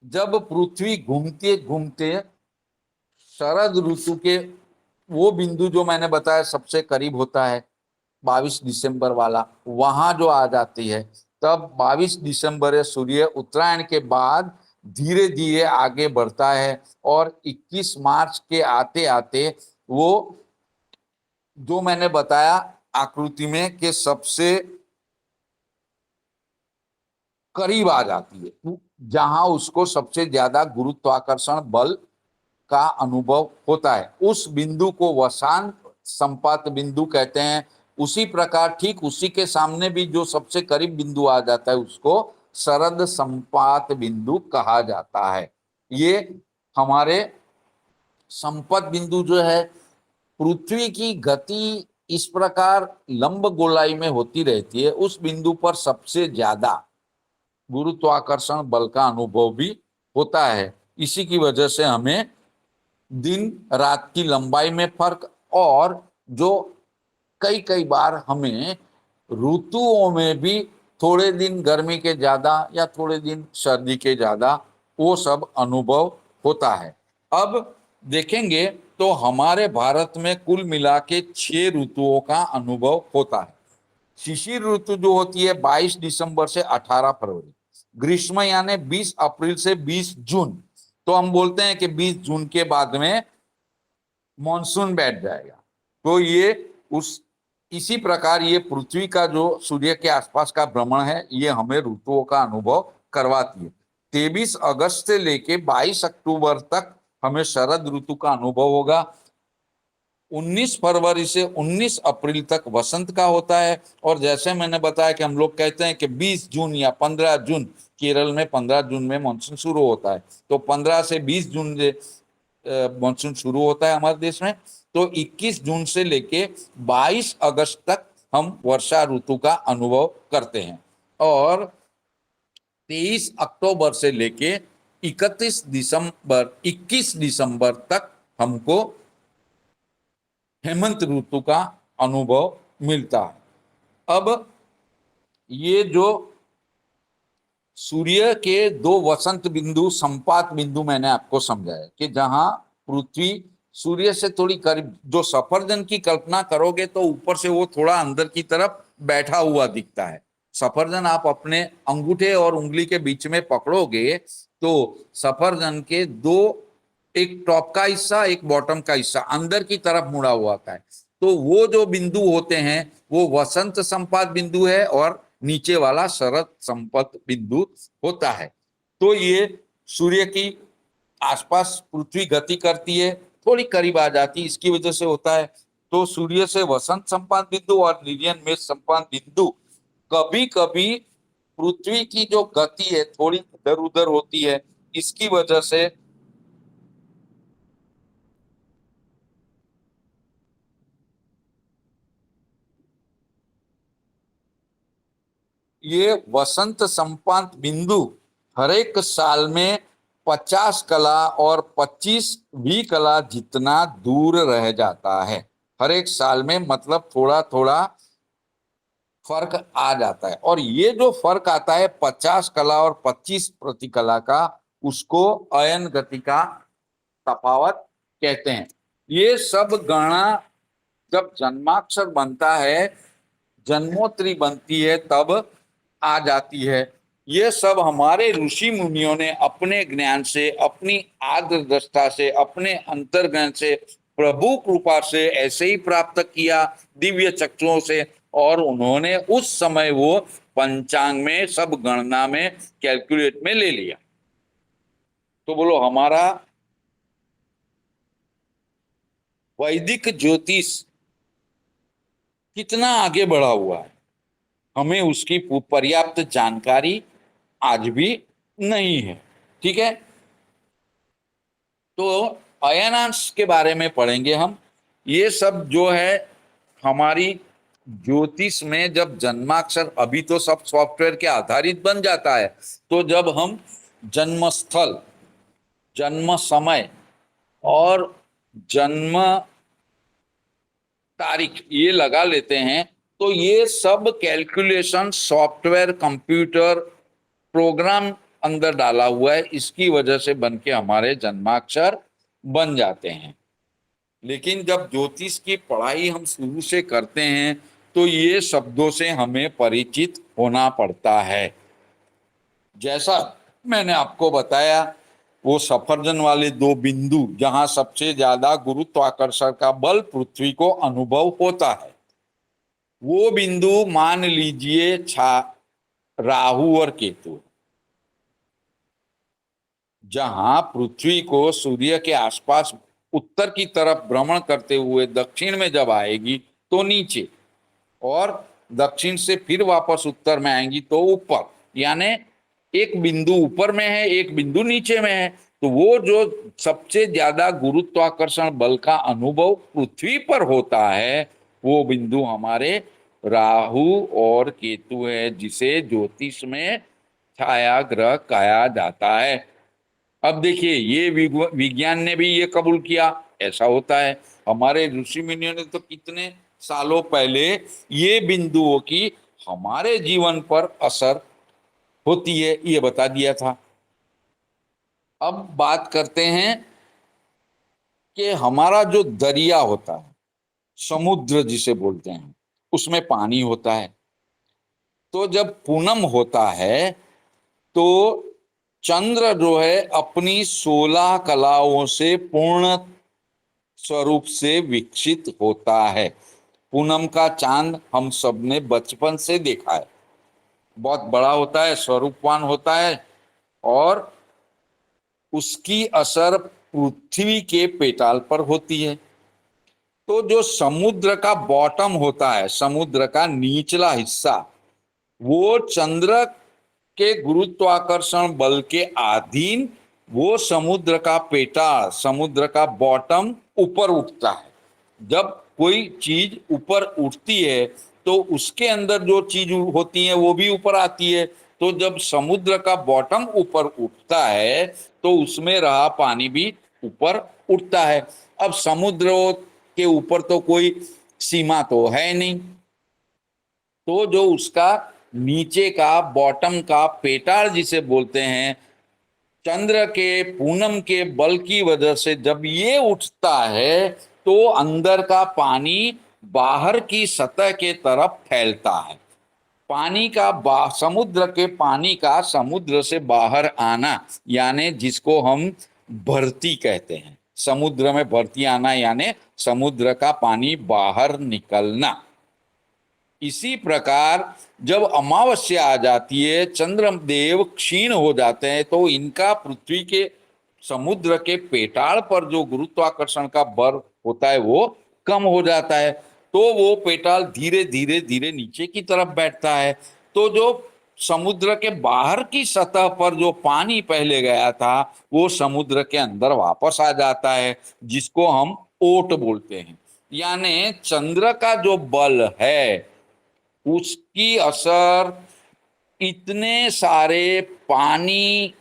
[SPEAKER 1] जब पृथ्वी घूमते घूमते शरद ऋतु के वो बिंदु जो मैंने बताया सबसे करीब होता है 22 दिसंबर वाला, वहां जो आ जाती है, तब 22 दिसंबर सूर्य उत्तरायण के बाद धीरे धीरे आगे बढ़ता है, और 21 मार्च के आते आते वो जो मैंने बताया आकृति में कि सबसे करीब आ जाती है, जहां उसको सबसे ज्यादा गुरुत्वाकर्षण बल का अनुभव होता है। उस बिंदु को वसांत संपात बिंदु कहते हैं। उसी प्रकार ठीक उसी के सामने भी जो सबसे करीब बिंदु आ जाता है, उसको शरद संपात बिंदु कहा जाता है। ये हमारे संपत बिंदु जो है, पृथ्वी की गति इस प्रकार लंब गोलाई में होती रहती है, उस बिंदु पर सबसे ज्यादा गुरुत्वाकर्षण बल का अनुभव भी होता है। इसी की वजह से हमें दिन रात की लंबाई में फर्क, और जो कई कई बार हमें ऋतुओं में भी थोड़े दिन गर्मी के ज्यादा या थोड़े दिन सर्दी के ज्यादा, वो सब अनुभव होता है। अब देखेंगे तो हमारे भारत में कुल मिला के 6 ऋतुओं का अनुभव होता है। शिशिर ऋतु जो होती है 22 दिसंबर से 18 फरवरी, ग्रीष्म यानी 20 अप्रैल से 20 जून। तो हम बोलते हैं कि 20 जून के बाद में मॉनसून बैठ जाएगा। तो ये उस इसी प्रकार ये पृथ्वी का जो सूर्य के आसपास का भ्रमण है, ये हमें ऋतुओं का अनुभव करवाती है। 23 अगस्त से लेके 22 अक्टूबर तक हमें शरद ऋतु का अनुभव होगा। 19 फरवरी से 19 अप्रैल तक वसंत का होता है। और जैसे मैंने बताया कि हम लोग कहते हैं कि 20 जून या 15 जून, केरल में 15 जून में मानसून शुरू होता है, तो 15 से 20 जून मानसून शुरू होता है हमारे देश में। तो 21 जून से लेके 22 अगस्त तक हम वर्षा ऋतु का अनुभव करते हैं, और 23 अक्टूबर से लेके 21 दिसंबर तक हमको हेमंत ऋतु का अनुभव मिलता है। अब ये जो सूर्य के 2 वसंत बिंदु, संपात बिंदु मैंने आपको समझाया कि जहां पृथ्वी सूर्य से थोड़ी करीब, जो सफरजन की कल्पना करोगे तो ऊपर से वो थोड़ा अंदर की तरफ बैठा हुआ दिखता है। सफरजन आप अपने अंगूठे और उंगली के बीच में पकड़ोगे तो सफरजन के 2, एक टॉप का हिस्सा एक बॉटम का हिस्सा अंदर की तरफ मुड़ा हुआ होता है। तो वो जो बिंदु होते हैं वो वसंत संपात बिंदु है और नीचे वाला शरद संपत बिंदु होता है। तो ये सूर्य की आसपास पृथ्वी गति करती है, थोड़ी करीब आ जाती है, इसकी वजह से होता है। तो सूर्य से वसंत संपात बिंदु और निर्जन मेष संपात बिंदु कभी कभी पृथ्वी की जो गति है थोड़ी इधर उधर होती है, इसकी वजह से ये वसंत संपात बिंदु हर एक साल में 50 कला और 25 कला जितना दूर रह जाता है। हर एक साल में मतलब थोड़ा थोड़ा फर्क आ जाता है, और ये जो फर्क आता है 50 कला और 25 प्रति कला का, उसको अयन गति का तफावत कहते हैं। ये सब गणना जब जन्माक्षर बनता है, जन्मोत्तरी बनती है, तब आ जाती है। ये सब हमारे ऋषि मुनियों ने अपने ज्ञान से, अपनी आद्र दृष्टा से, अपने अंतर्ज्ञान से, प्रभु कृपा से ऐसे ही प्राप्त किया दिव्य चक्षुओं से, और उन्होंने उस समय वो पंचांग में सब गणना में कैलकुलेट में ले लिया। तो बोलो हमारा वैदिक ज्योतिष कितना आगे बढ़ा हुआ है, हमें उसकी पर्याप्त जानकारी आज भी नहीं है। ठीक है, तो अयनांश के बारे में पढ़ेंगे हम। ये सब जो है हमारी ज्योतिष में जब जन्माक्षर, अभी तो सब सॉफ्टवेयर के आधारित बन जाता है, तो जब हम जन्म स्थल, जन्म समय और जन्म तारीख ये लगा लेते हैं, तो ये सब कैलकुलेशन सॉफ्टवेयर, कंप्यूटर प्रोग्राम अंदर डाला हुआ है, इसकी वजह से बन के हमारे जन्माक्षर बन जाते हैं। लेकिन जब ज्योतिष की पढ़ाई हम शुरू से करते हैं तो ये शब्दों से हमें परिचित होना पड़ता है। जैसा मैंने आपको बताया, वो सफरजन वाले दो बिंदु जहां सबसे ज्यादा गुरुत्वाकर्षण का बल पृथ्वी को अनुभव होता है, वो बिंदु मान लीजिए राहु और केतु। जहां पृथ्वी को सूर्य के आसपास उत्तर की तरफ भ्रमण करते हुए दक्षिण में जब आएगी तो नीचे, और दक्षिण से फिर वापस उत्तर में आएंगी तो ऊपर, यानी एक बिंदु ऊपर में है, एक बिंदु नीचे में है। तो वो जो सबसे ज्यादा गुरुत्वाकर्षण बल का अनुभव पृथ्वी पर होता है, वो बिंदु हमारे राहु और केतु है, जिसे ज्योतिष में छाया ग्रह कहा जाता है। अब देखिए, ये विज्ञान ने भी ये कबूल किया, ऐसा होता है। हमारे ऋषि मुनियों ने तो कितने सालों पहले ये बिंदुओं की हमारे जीवन पर असर होती है ये बता दिया था। अब बात करते हैं कि हमारा जो दरिया होता है, समुद्र जिसे बोलते हैं, उसमें पानी होता है। तो जब पूनम होता है तो चंद्र जो है अपनी 16 कलाओं से पूर्ण स्वरूप से विकसित होता है। पूनम का चांद हम सब ने बचपन से देखा है, बहुत बड़ा होता है, स्वरूपवान होता है, और उसकी असर पृथ्वी के पेटाल पर होती है। तो जो समुद्र का बॉटम होता है, समुद्र का निचला हिस्सा, वो चंद्र के गुरुत्वाकर्षण बल के अधीन वो समुद्र का पेटाल, समुद्र का बॉटम ऊपर उठता है। जब कोई चीज ऊपर उठती है तो उसके अंदर जो चीज होती है वो भी ऊपर आती है। तो जब समुद्र का बॉटम ऊपर उठता है तो उसमें रहा पानी भी ऊपर उठता है। अब समुद्र के ऊपर तो कोई सीमा तो है नहीं, तो जो उसका नीचे का बॉटम का पेटाल जिसे बोलते हैं, चंद्र के पूनम के बल की वजह से जब ये उठता है तो अंदर का पानी बाहर की सतह के तरफ फैलता है। पानी का समुद्र के पानी का समुद्र से बाहर आना, यानी जिसको हम भरती कहते हैं, समुद्र में भरती आना यानी समुद्र का पानी बाहर निकलना। इसी प्रकार जब अमावस्या आ जाती है, चंद्रदेव क्षीण हो जाते हैं, तो इनका पृथ्वी के समुद्र के पेटाल पर जो गुरुत्वाकर्षण का बल होता है वो कम हो जाता है, तो वो पेटाल धीरे धीरे धीरे नीचे की तरफ बैठता है। तो जो समुद्र के बाहर की सतह पर जो पानी पहले गया था वो समुद्र के अंदर वापस आ जाता है, जिसको हम ओट बोलते हैं। यानी चंद्र का जो बल है उसकी असर इतने सारे पानी,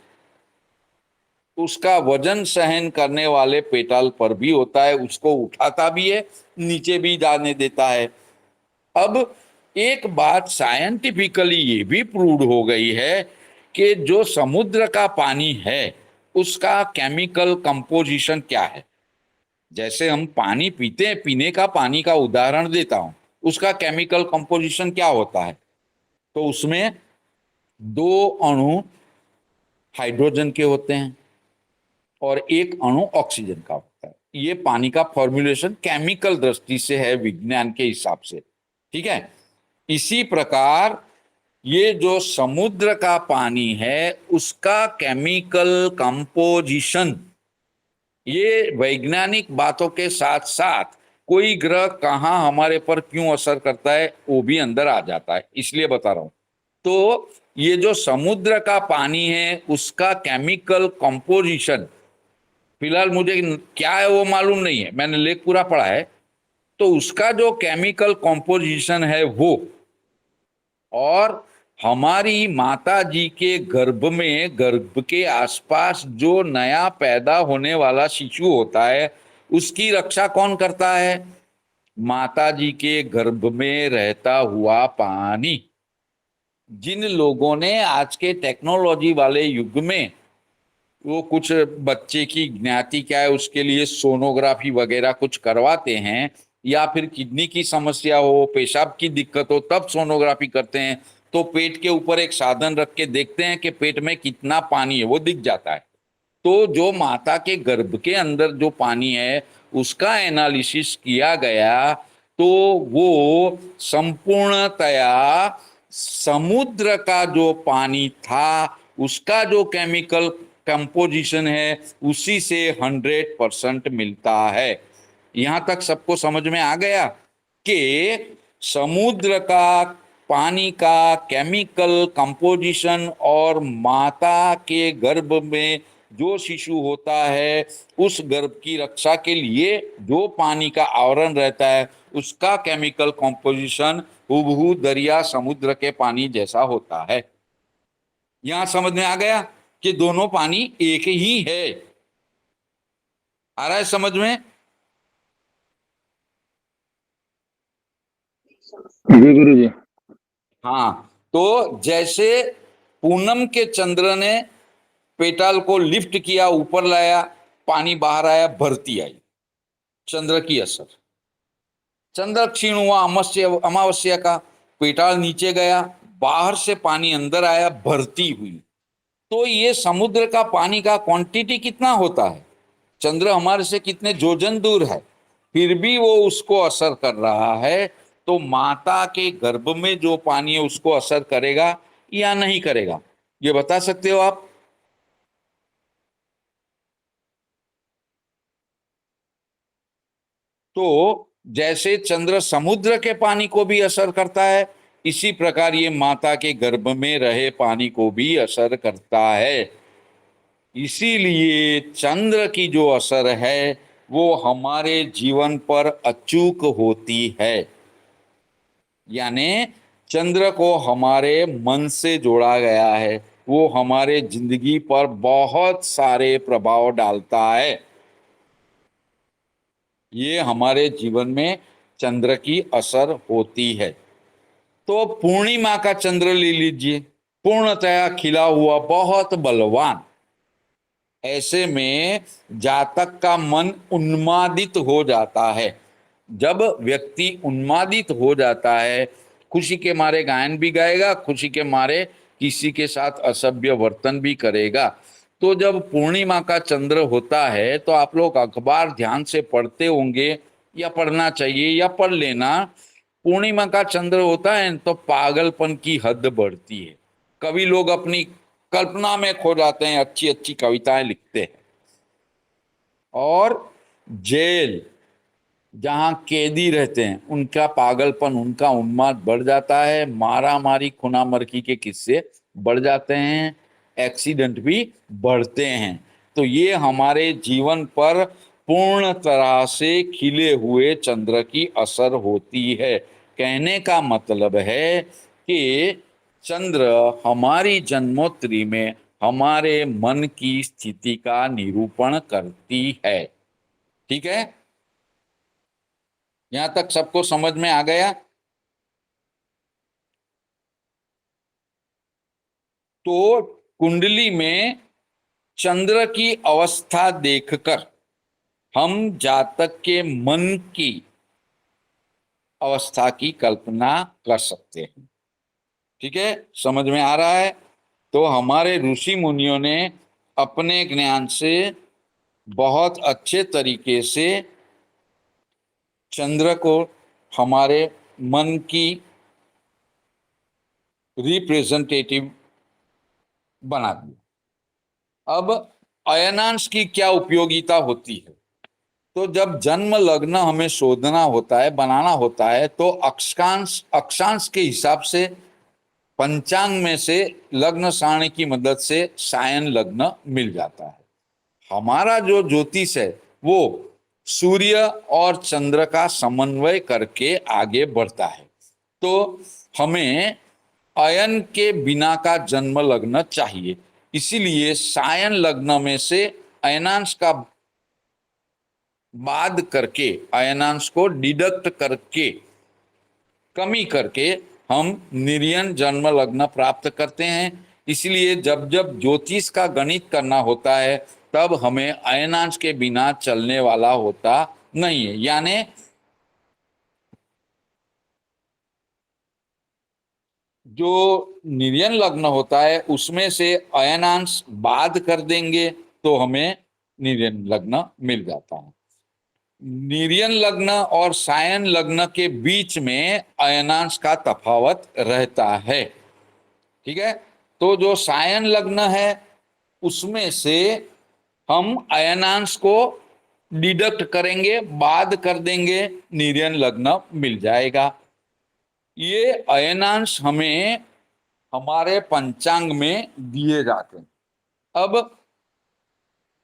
[SPEAKER 1] उसका वजन सहन करने वाले पेटाल पर भी होता है, उसको उठाता भी है, नीचे भी जाने देता है। अब एक बात साइंटिफिकली ये भी प्रूव हो गई है कि जो समुद्र का पानी है उसका केमिकल कंपोजिशन क्या है। जैसे हम पानी पीते हैं, पीने का पानी का उदाहरण देता हूं, उसका केमिकल कंपोजिशन क्या होता है, तो उसमें दो अणु हाइड्रोजन के होते हैं और एक अणु ऑक्सीजन का होता है। ये पानी का फॉर्मुलेशन केमिकल दृष्टि से है, विज्ञान के हिसाब से, ठीक है। इसी प्रकार ये जो समुद्र का पानी है उसका केमिकल कंपोजिशन, ये वैज्ञानिक बातों के साथ साथ कोई ग्रह कहाँ हमारे पर क्यों असर करता है वो भी अंदर आ जाता है, इसलिए बता रहा हूं। तो ये जो समुद्र का पानी है उसका केमिकल कंपोजिशन फिलहाल मुझे क्या है वो मालूम नहीं है, मैंने लेख पूरा पढ़ा है। तो उसका जो केमिकल कंपोजिशन है वो, और हमारी माता जी के गर्भ में, गर्भ के आसपास जो नया पैदा होने वाला शिशु होता है उसकी रक्षा कौन करता है? माता जी के गर्भ में रहता हुआ पानी। जिन लोगों ने आज के टेक्नोलॉजी वाले युग में वो कुछ बच्चे की ज्ञाति क्या है उसके लिए सोनोग्राफी वगैरह कुछ करवाते हैं, या फिर किडनी की समस्या हो, पेशाब की दिक्कत हो, तब सोनोग्राफी करते हैं, तो पेट के ऊपर एक साधन रख के देखते हैं कि पेट में कितना पानी है, वो दिख जाता है। तो जो माता के गर्भ के अंदर जो पानी है उसका एनालिसिस किया गया, तो वो संपूर्णतया समुद्र का जो पानी था उसका जो केमिकल कंपोजिशन है उसी से 100% मिलता है। यहां तक सबको समझ में आ गया कि समुद्र का पानी का केमिकल कंपोजिशन और माता के गर्भ में जो शिशु होता है उस गर्भ की रक्षा के लिए जो पानी का आवरण रहता है उसका केमिकल कंपोजिशन हुबहू दरिया समुद्र के पानी जैसा होता है। यहां समझ में आ गया कि दोनों पानी एक ही है। आ रहा है समझ में?
[SPEAKER 2] जी गुरु जी।
[SPEAKER 1] हाँ, तो जैसे पूनम के चंद्र ने पेटाल को लिफ्ट किया, ऊपर लाया, पानी बाहर आया, भरती आई, चंद्र की असर। चंद्र क्षीण हुआ, अमावस्या का, पेटाल नीचे गया, बाहर से पानी अंदर आया, भरती हुई। तो ये समुद्र का पानी का क्वांटिटी कितना होता है, चंद्र हमारे से कितने जोजन दूर है, फिर भी वो उसको असर कर रहा है। तो माता के गर्भ में जो पानी है उसको असर करेगा या नहीं करेगा, ये बता सकते हो आप? तो जैसे चंद्र समुद्र के पानी को भी असर करता है, इसी प्रकार ये माता के गर्भ में रहे पानी को भी असर करता है। इसीलिए चंद्र की जो असर है वो हमारे जीवन पर अचूक होती है। यानी चंद्र को हमारे मन से जोड़ा गया है, वो हमारे जिंदगी पर बहुत सारे प्रभाव डालता है। ये हमारे जीवन में चंद्र की असर होती है। तो पूर्णिमा का चंद्र ले लीजिए, पूर्णतया खिला हुआ, बहुत बलवान। ऐसे में जातक का मन उन्मादित हो जाता है। जब व्यक्ति उन्मादित हो जाता है, खुशी के मारे गायन भी गाएगा, खुशी के मारे किसी के साथ असभ्य वर्तन भी करेगा। तो जब पूर्णिमा का चंद्र होता है तो आप लोग अखबार ध्यान से पढ़ते होंगे, या पढ़ना चाहिए, या पढ़ लेना। पूर्णिमा का चंद्र होता है तो पागलपन की हद बढ़ती है। कवि लोग अपनी कल्पना में खो जाते हैं, अच्छी अच्छी कविताएं लिखते हैं। और जेल जहां कैदी रहते हैं उनका पागलपन, उनका उन्माद बढ़ जाता है, मारा मारी खुना मरकी के किस्से बढ़ जाते हैं, एक्सीडेंट भी बढ़ते हैं। तो ये हमारे जीवन पर पूर्ण तरह से खिले हुए चंद्र की असर होती है। कहने का मतलब है कि चंद्र हमारी जन्मोत्तरी में हमारे मन की स्थिति का निरूपण करती है। ठीक है, यहां तक सबको समझ में आ गया? तो कुंडली में चंद्र की अवस्था देखकर हम जातक के मन की अवस्था की कल्पना कर सकते हैं। ठीक है, समझ में आ रहा है? तो हमारे ऋषि मुनियों ने अपने ज्ञान से बहुत अच्छे तरीके से चंद्र को हमारे मन की रिप्रेजेंटेटिव बना दिया। अब अयनांश की क्या उपयोगिता होती है? तो जब जन्म लग्न हमें शोधना होता है, बनाना होता है, तो अक्षांश अक्षांश के हिसाब से पंचांग में से लग्न सारणी की मदद से सायन लग्न मिल जाता है। हमारा जो ज्योतिष है वो सूर्य और चंद्र का समन्वय करके आगे बढ़ता है। तो हमें अयन के बिना का जन्म लग्न चाहिए, इसीलिए सायन लग्न में से अयनांश का बाद करके, अयनांश को डिडक्ट करके, कमी करके हम निर्यन जन्म लग्न प्राप्त करते हैं। इसलिए जब जब ज्योतिष का गणित करना होता है तब हमें अयनांश के बिना चलने वाला होता नहीं है। यानी जो निर्यन लग्न होता है उसमें से अयनांश बाद कर देंगे तो हमें निर्यन लग्न मिल जाता है। निर्यन लग्न और सायन लग्न के बीच में अयनांश का तफावत रहता है। ठीक है, तो जो सायन लग्न है उसमें से हम अयनांश को डिडक्ट करेंगे, बाद कर देंगे, निर्यन लग्न मिल जाएगा। ये अयनांश हमें हमारे पंचांग में दिए जाते हैं। अब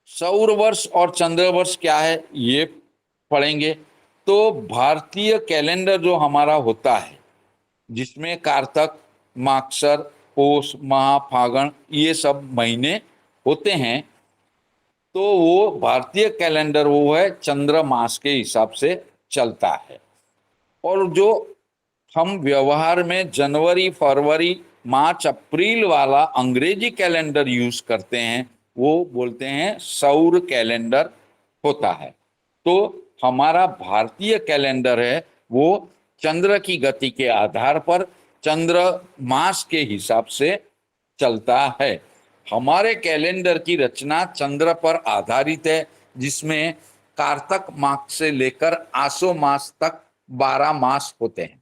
[SPEAKER 1] सौर वर्ष और चंद्र वर्ष क्या है ये पढ़ेंगे। तो भारतीय कैलेंडर जो हमारा होता है, जिसमें कार्तक, मागसर, पौष, माह, फागण ये सब महीने होते हैं, तो वो भारतीय कैलेंडर वो है चंद्र मास के हिसाब से चलता है। और जो हम व्यवहार में जनवरी, फरवरी, मार्च, अप्रैल वाला अंग्रेजी कैलेंडर यूज करते हैं वो बोलते हैं सौर कैलेंडर होता है। तो हमारा भारतीय कैलेंडर है वो चंद्र की गति के आधार पर चंद्र मास के हिसाब से चलता है। हमारे कैलेंडर की रचना चंद्र पर आधारित है, जिसमें कार्तक मास से लेकर आसो मास तक 12 मास होते हैं।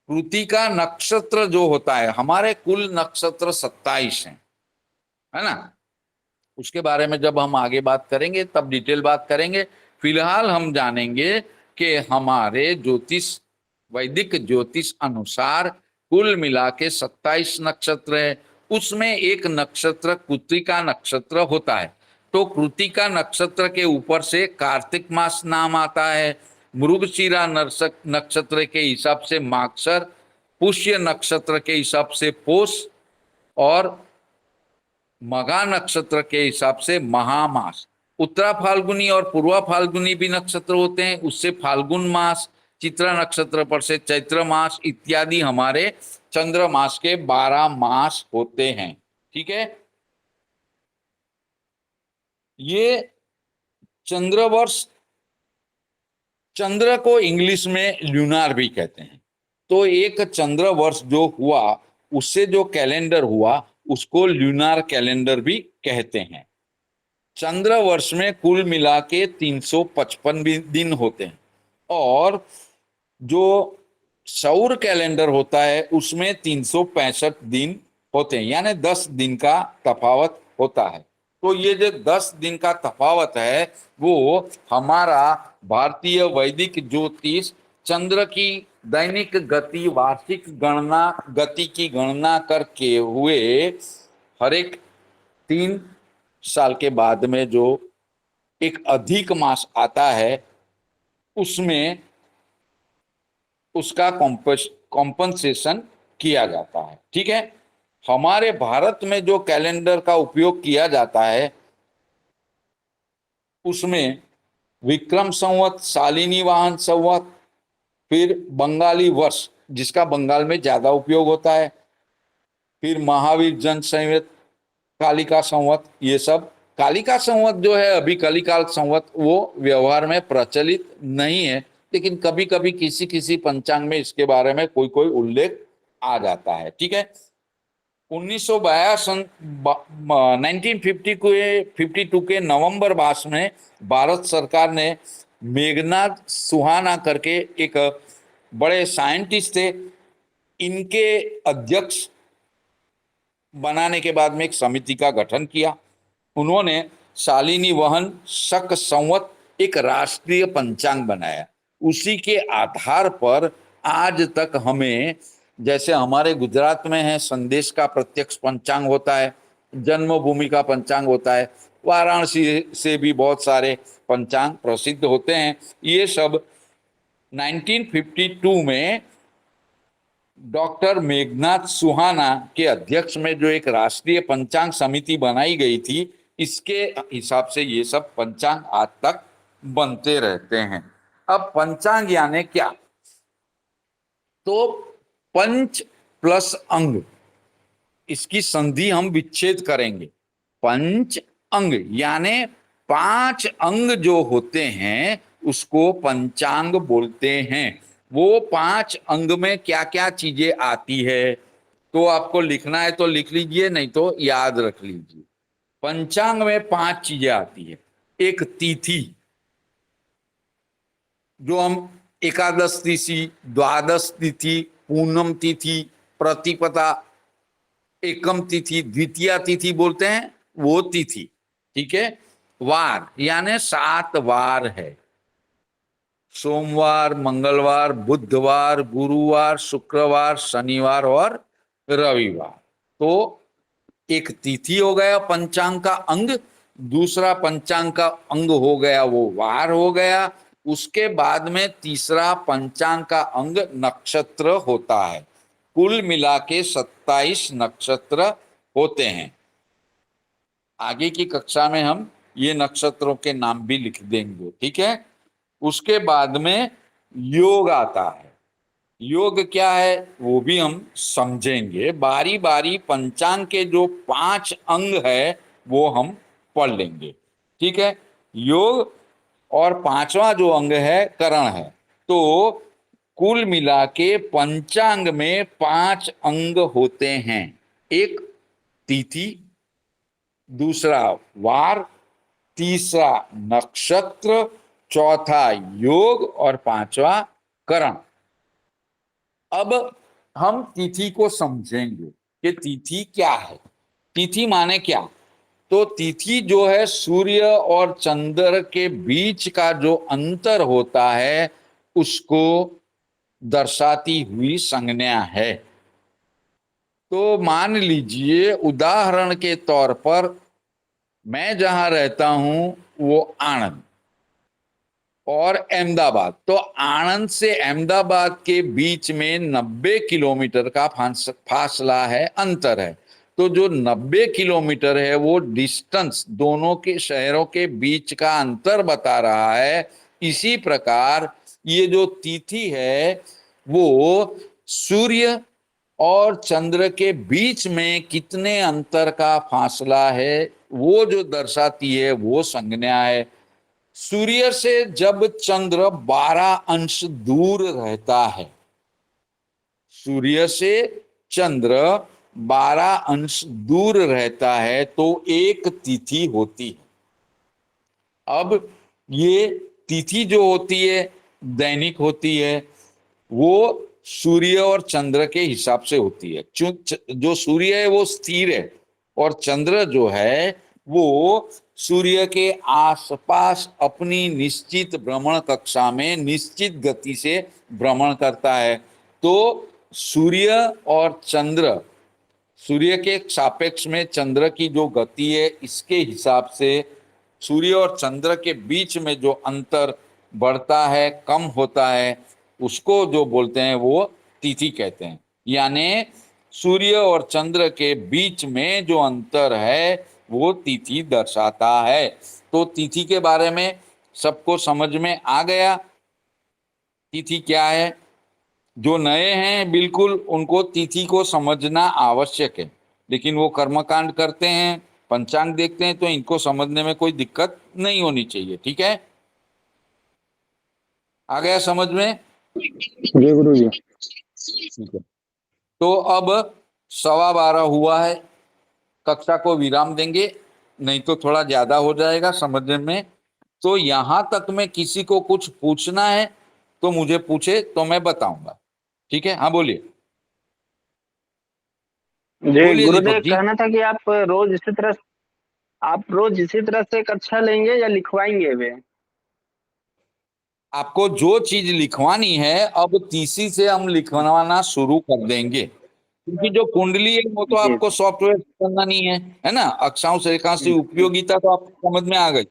[SPEAKER 1] कृतिका नक्षत्र जो होता है, हमारे कुल नक्षत्र 27 हैं, है ना? उसके बारे में जब हम आगे बात करेंगे तब डिटेल बात करेंगे। फिलहाल हम जानेंगे कि हमारे ज्योतिष, वैदिक ज्योतिष अनुसार कुल मिला के 27 नक्षत्र है। उसमें एक नक्षत्र कृतिका नक्षत्र होता है। तो कृतिका नक्षत्र के ऊपर से कार्तिक मास नाम आता है, मृगशिरा नक्षत्र के हिसाब से मागसर, पुष्य नक्षत्र के हिसाब से पौष और मघा नक्षत्र के हिसाब से महामास। उत्तरा फाल्गुनी और पूर्वा फाल्गुनी भी नक्षत्र होते हैं, उससे फाल्गुन मास, चित्रा नक्षत्र पर से चैत्र मास इत्यादि हमारे चंद्र मास के 12 मास होते हैं। ठीक है, ये चंद्रवर्ष, चंद्र को इंग्लिश में ल्यूनार भी कहते हैं। तो एक चंद्र वर्ष जो हुआ उससे जो कैलेंडर हुआ उसको ल्यूनार कैलेंडर भी कहते हैं। चंद्र वर्ष में कुल मिला के 355 दिन होते हैं और जो सौर कैलेंडर होता है उसमें 365 दिन होते हैं, यानी 10 दिन का तफावत होता है। तो ये जो 10 दिन का तफावत है वो हमारा भारतीय वैदिक ज्योतिष चंद्र की दैनिक गति, वार्षिक गणना, गति की गणना करके हुए हर एक 3 साल के बाद में जो एक अधिक मास आता है उसमें उसका कॉम्पनसेशन किया जाता है। ठीक है, हमारे भारत में जो कैलेंडर का उपयोग किया जाता है उसमें विक्रम संवत, शालिनी वाहन संवत, फिर बंगाली वर्ष जिसका बंगाल में ज्यादा उपयोग होता है, फिर महावीर जन संवत, कालिका संवत, ये सब। कालिका संवत जो है अभी कलिकाल संवत वो व्यवहार में प्रचलित नहीं है, लेकिन कभी कभी किसी किसी पंचांग में इसके बारे में कोई कोई उल्लेख आ जाता है। ठीक है, 1952 1952 के नवंबर मास में भारत सरकार ने मेघनाथ सुहाना करके एक बड़े साइंटिस्ट थे, इनके अध्यक्ष बनाने के बाद में एक समिति का गठन किया। उन्होंने शालिनी वहन शक संवत एक राष्ट्रीय पंचांग बनाया। उसी के आधार पर आज तक हमें, जैसे हमारे गुजरात में है संदेश का प्रत्यक्ष पंचांग होता है, जन्मभूमि का पंचांग होता है, वाराणसी से भी बहुत सारे पंचांग प्रसिद्ध होते हैं। ये सब 1952 में डॉक्टर मेघनाथ सुहाना के अध्यक्ष में जो एक राष्ट्रीय पंचांग समिति बनाई गई थी, इसके हिसाब से ये सब पंचांग आज तक बनते रहते हैं। अब पंचांग यानी क्या? तो पंच प्लस अंग, इसकी संधि हम विच्छेद करेंगे। पंच अंग यानी 5 अंग जो होते हैं उसको पंचांग बोलते हैं। वो 5 अंग में क्या क्या चीजें आती है तो आपको लिखना है तो लिख लीजिए, नहीं तो याद रख लीजिए। पंचांग में 5 चीजें आती है। एक तिथि, जो हम एकादश तिथि, द्वादश तिथि, पूनम तिथि, प्रतिपदा, एकम तिथि, द्वितीया तिथि बोलते हैं, वो तिथि। ठीक है, वार यानी 7 वार है, सोमवार, मंगलवार, बुधवार, गुरुवार, शुक्रवार, शनिवार और रविवार। तो एक तिथि हो गया पंचांग का अंग, दूसरा पंचांग का अंग हो गया वो वार हो गया, उसके बाद में तीसरा पंचांग का अंग नक्षत्र होता है। कुल मिला के 27 नक्षत्र होते हैं। आगे की कक्षा में हम ये नक्षत्रों के नाम भी लिख देंगे। ठीक है, उसके बाद में योग आता है। योग क्या है वो भी हम समझेंगे। बारी बारी पंचांग के जो 5 अंग है वो हम पढ़ लेंगे। ठीक है, योग और 5वां जो अंग है करण है। तो कुल मिला के पंचांग में 5 अंग होते हैं। एक तिथि, दूसरा वार, तीसरा नक्षत्र, चौथा योग और 5वां करण। अब हम तिथि को समझेंगे कि तिथि क्या है। तिथि माने क्या? तो तिथि जो है सूर्य और चंद्र के बीच का जो अंतर होता है उसको दर्शाती हुई संज्ञा है। तो मान लीजिए उदाहरण के तौर पर मैं जहां रहता हूं वो आनंद और अहमदाबाद, तो आनंद से अहमदाबाद के बीच में 90 किलोमीटर का फासला है, अंतर है। तो जो 90 किलोमीटर है वो डिस्टेंस दोनों के शहरों के बीच का अंतर बता रहा है। इसी प्रकार ये जो तिथि है वो सूर्य और चंद्र के बीच में कितने अंतर का फासला है वो जो दर्शाती है वो संज्ञा है। सूर्य से जब चंद्र 12 अंश दूर रहता है, सूर्य से चंद्र 12 अंश दूर रहता है तो एक तिथि होती है। अब ये तिथि जो होती है दैनिक होती है, वो सूर्य और चंद्र के हिसाब से होती है। जो सूर्य है वो स्थिर है और चंद्र जो है वो सूर्य के आसपास अपनी निश्चित भ्रमण कक्षा में निश्चित गति से भ्रमण करता है। तो सूर्य और चंद्र, सूर्य के सापेक्ष में चंद्र की जो गति है, इसके हिसाब से सूर्य और चंद्र के बीच में जो अंतर बढ़ता है, कम होता है, उसको जो बोलते हैं वो तिथि कहते हैं। यानी सूर्य और चंद्र के बीच में जो अंतर है वो तिथि दर्शाता है। तो तिथि के बारे में सबको समझ में आ गया, तिथि क्या है। जो नए हैं बिल्कुल उनको तिथि को समझना आवश्यक है, लेकिन वो कर्मकांड करते हैं, पंचांग देखते हैं, तो इनको समझने में कोई दिक्कत नहीं होनी चाहिए। ठीक है, आ गया समझ में?
[SPEAKER 2] जी गुरु जी।
[SPEAKER 1] ठीक है, तो अब 12:15 हुआ है, कक्षा को विराम देंगे, नहीं तो थोड़ा ज्यादा हो जाएगा समझने में। तो यहां तक में किसी को कुछ पूछना है तो मुझे पूछे, तो मैं बताऊंगा। ठीक है, हाँ बोलिए।
[SPEAKER 2] जी
[SPEAKER 1] बोलिए
[SPEAKER 2] गुरुदेव,
[SPEAKER 1] दीपक जी।
[SPEAKER 2] कहना था कि आप रोज इसी तरह से कक्षा लेंगे या लिखवाएंगे वे?
[SPEAKER 1] आपको जो चीज लिखवानी है अब तीसरी से हम लिखवाना शुरू कर देंगे, क्योंकि जो कुंडली है वो तो
[SPEAKER 2] जी
[SPEAKER 1] आपको सॉफ्टवेयर करना नहीं है, है ना। अक्षांश रेखांश की
[SPEAKER 2] जी
[SPEAKER 1] उपयोगिता तो आपको समझ में आ गई।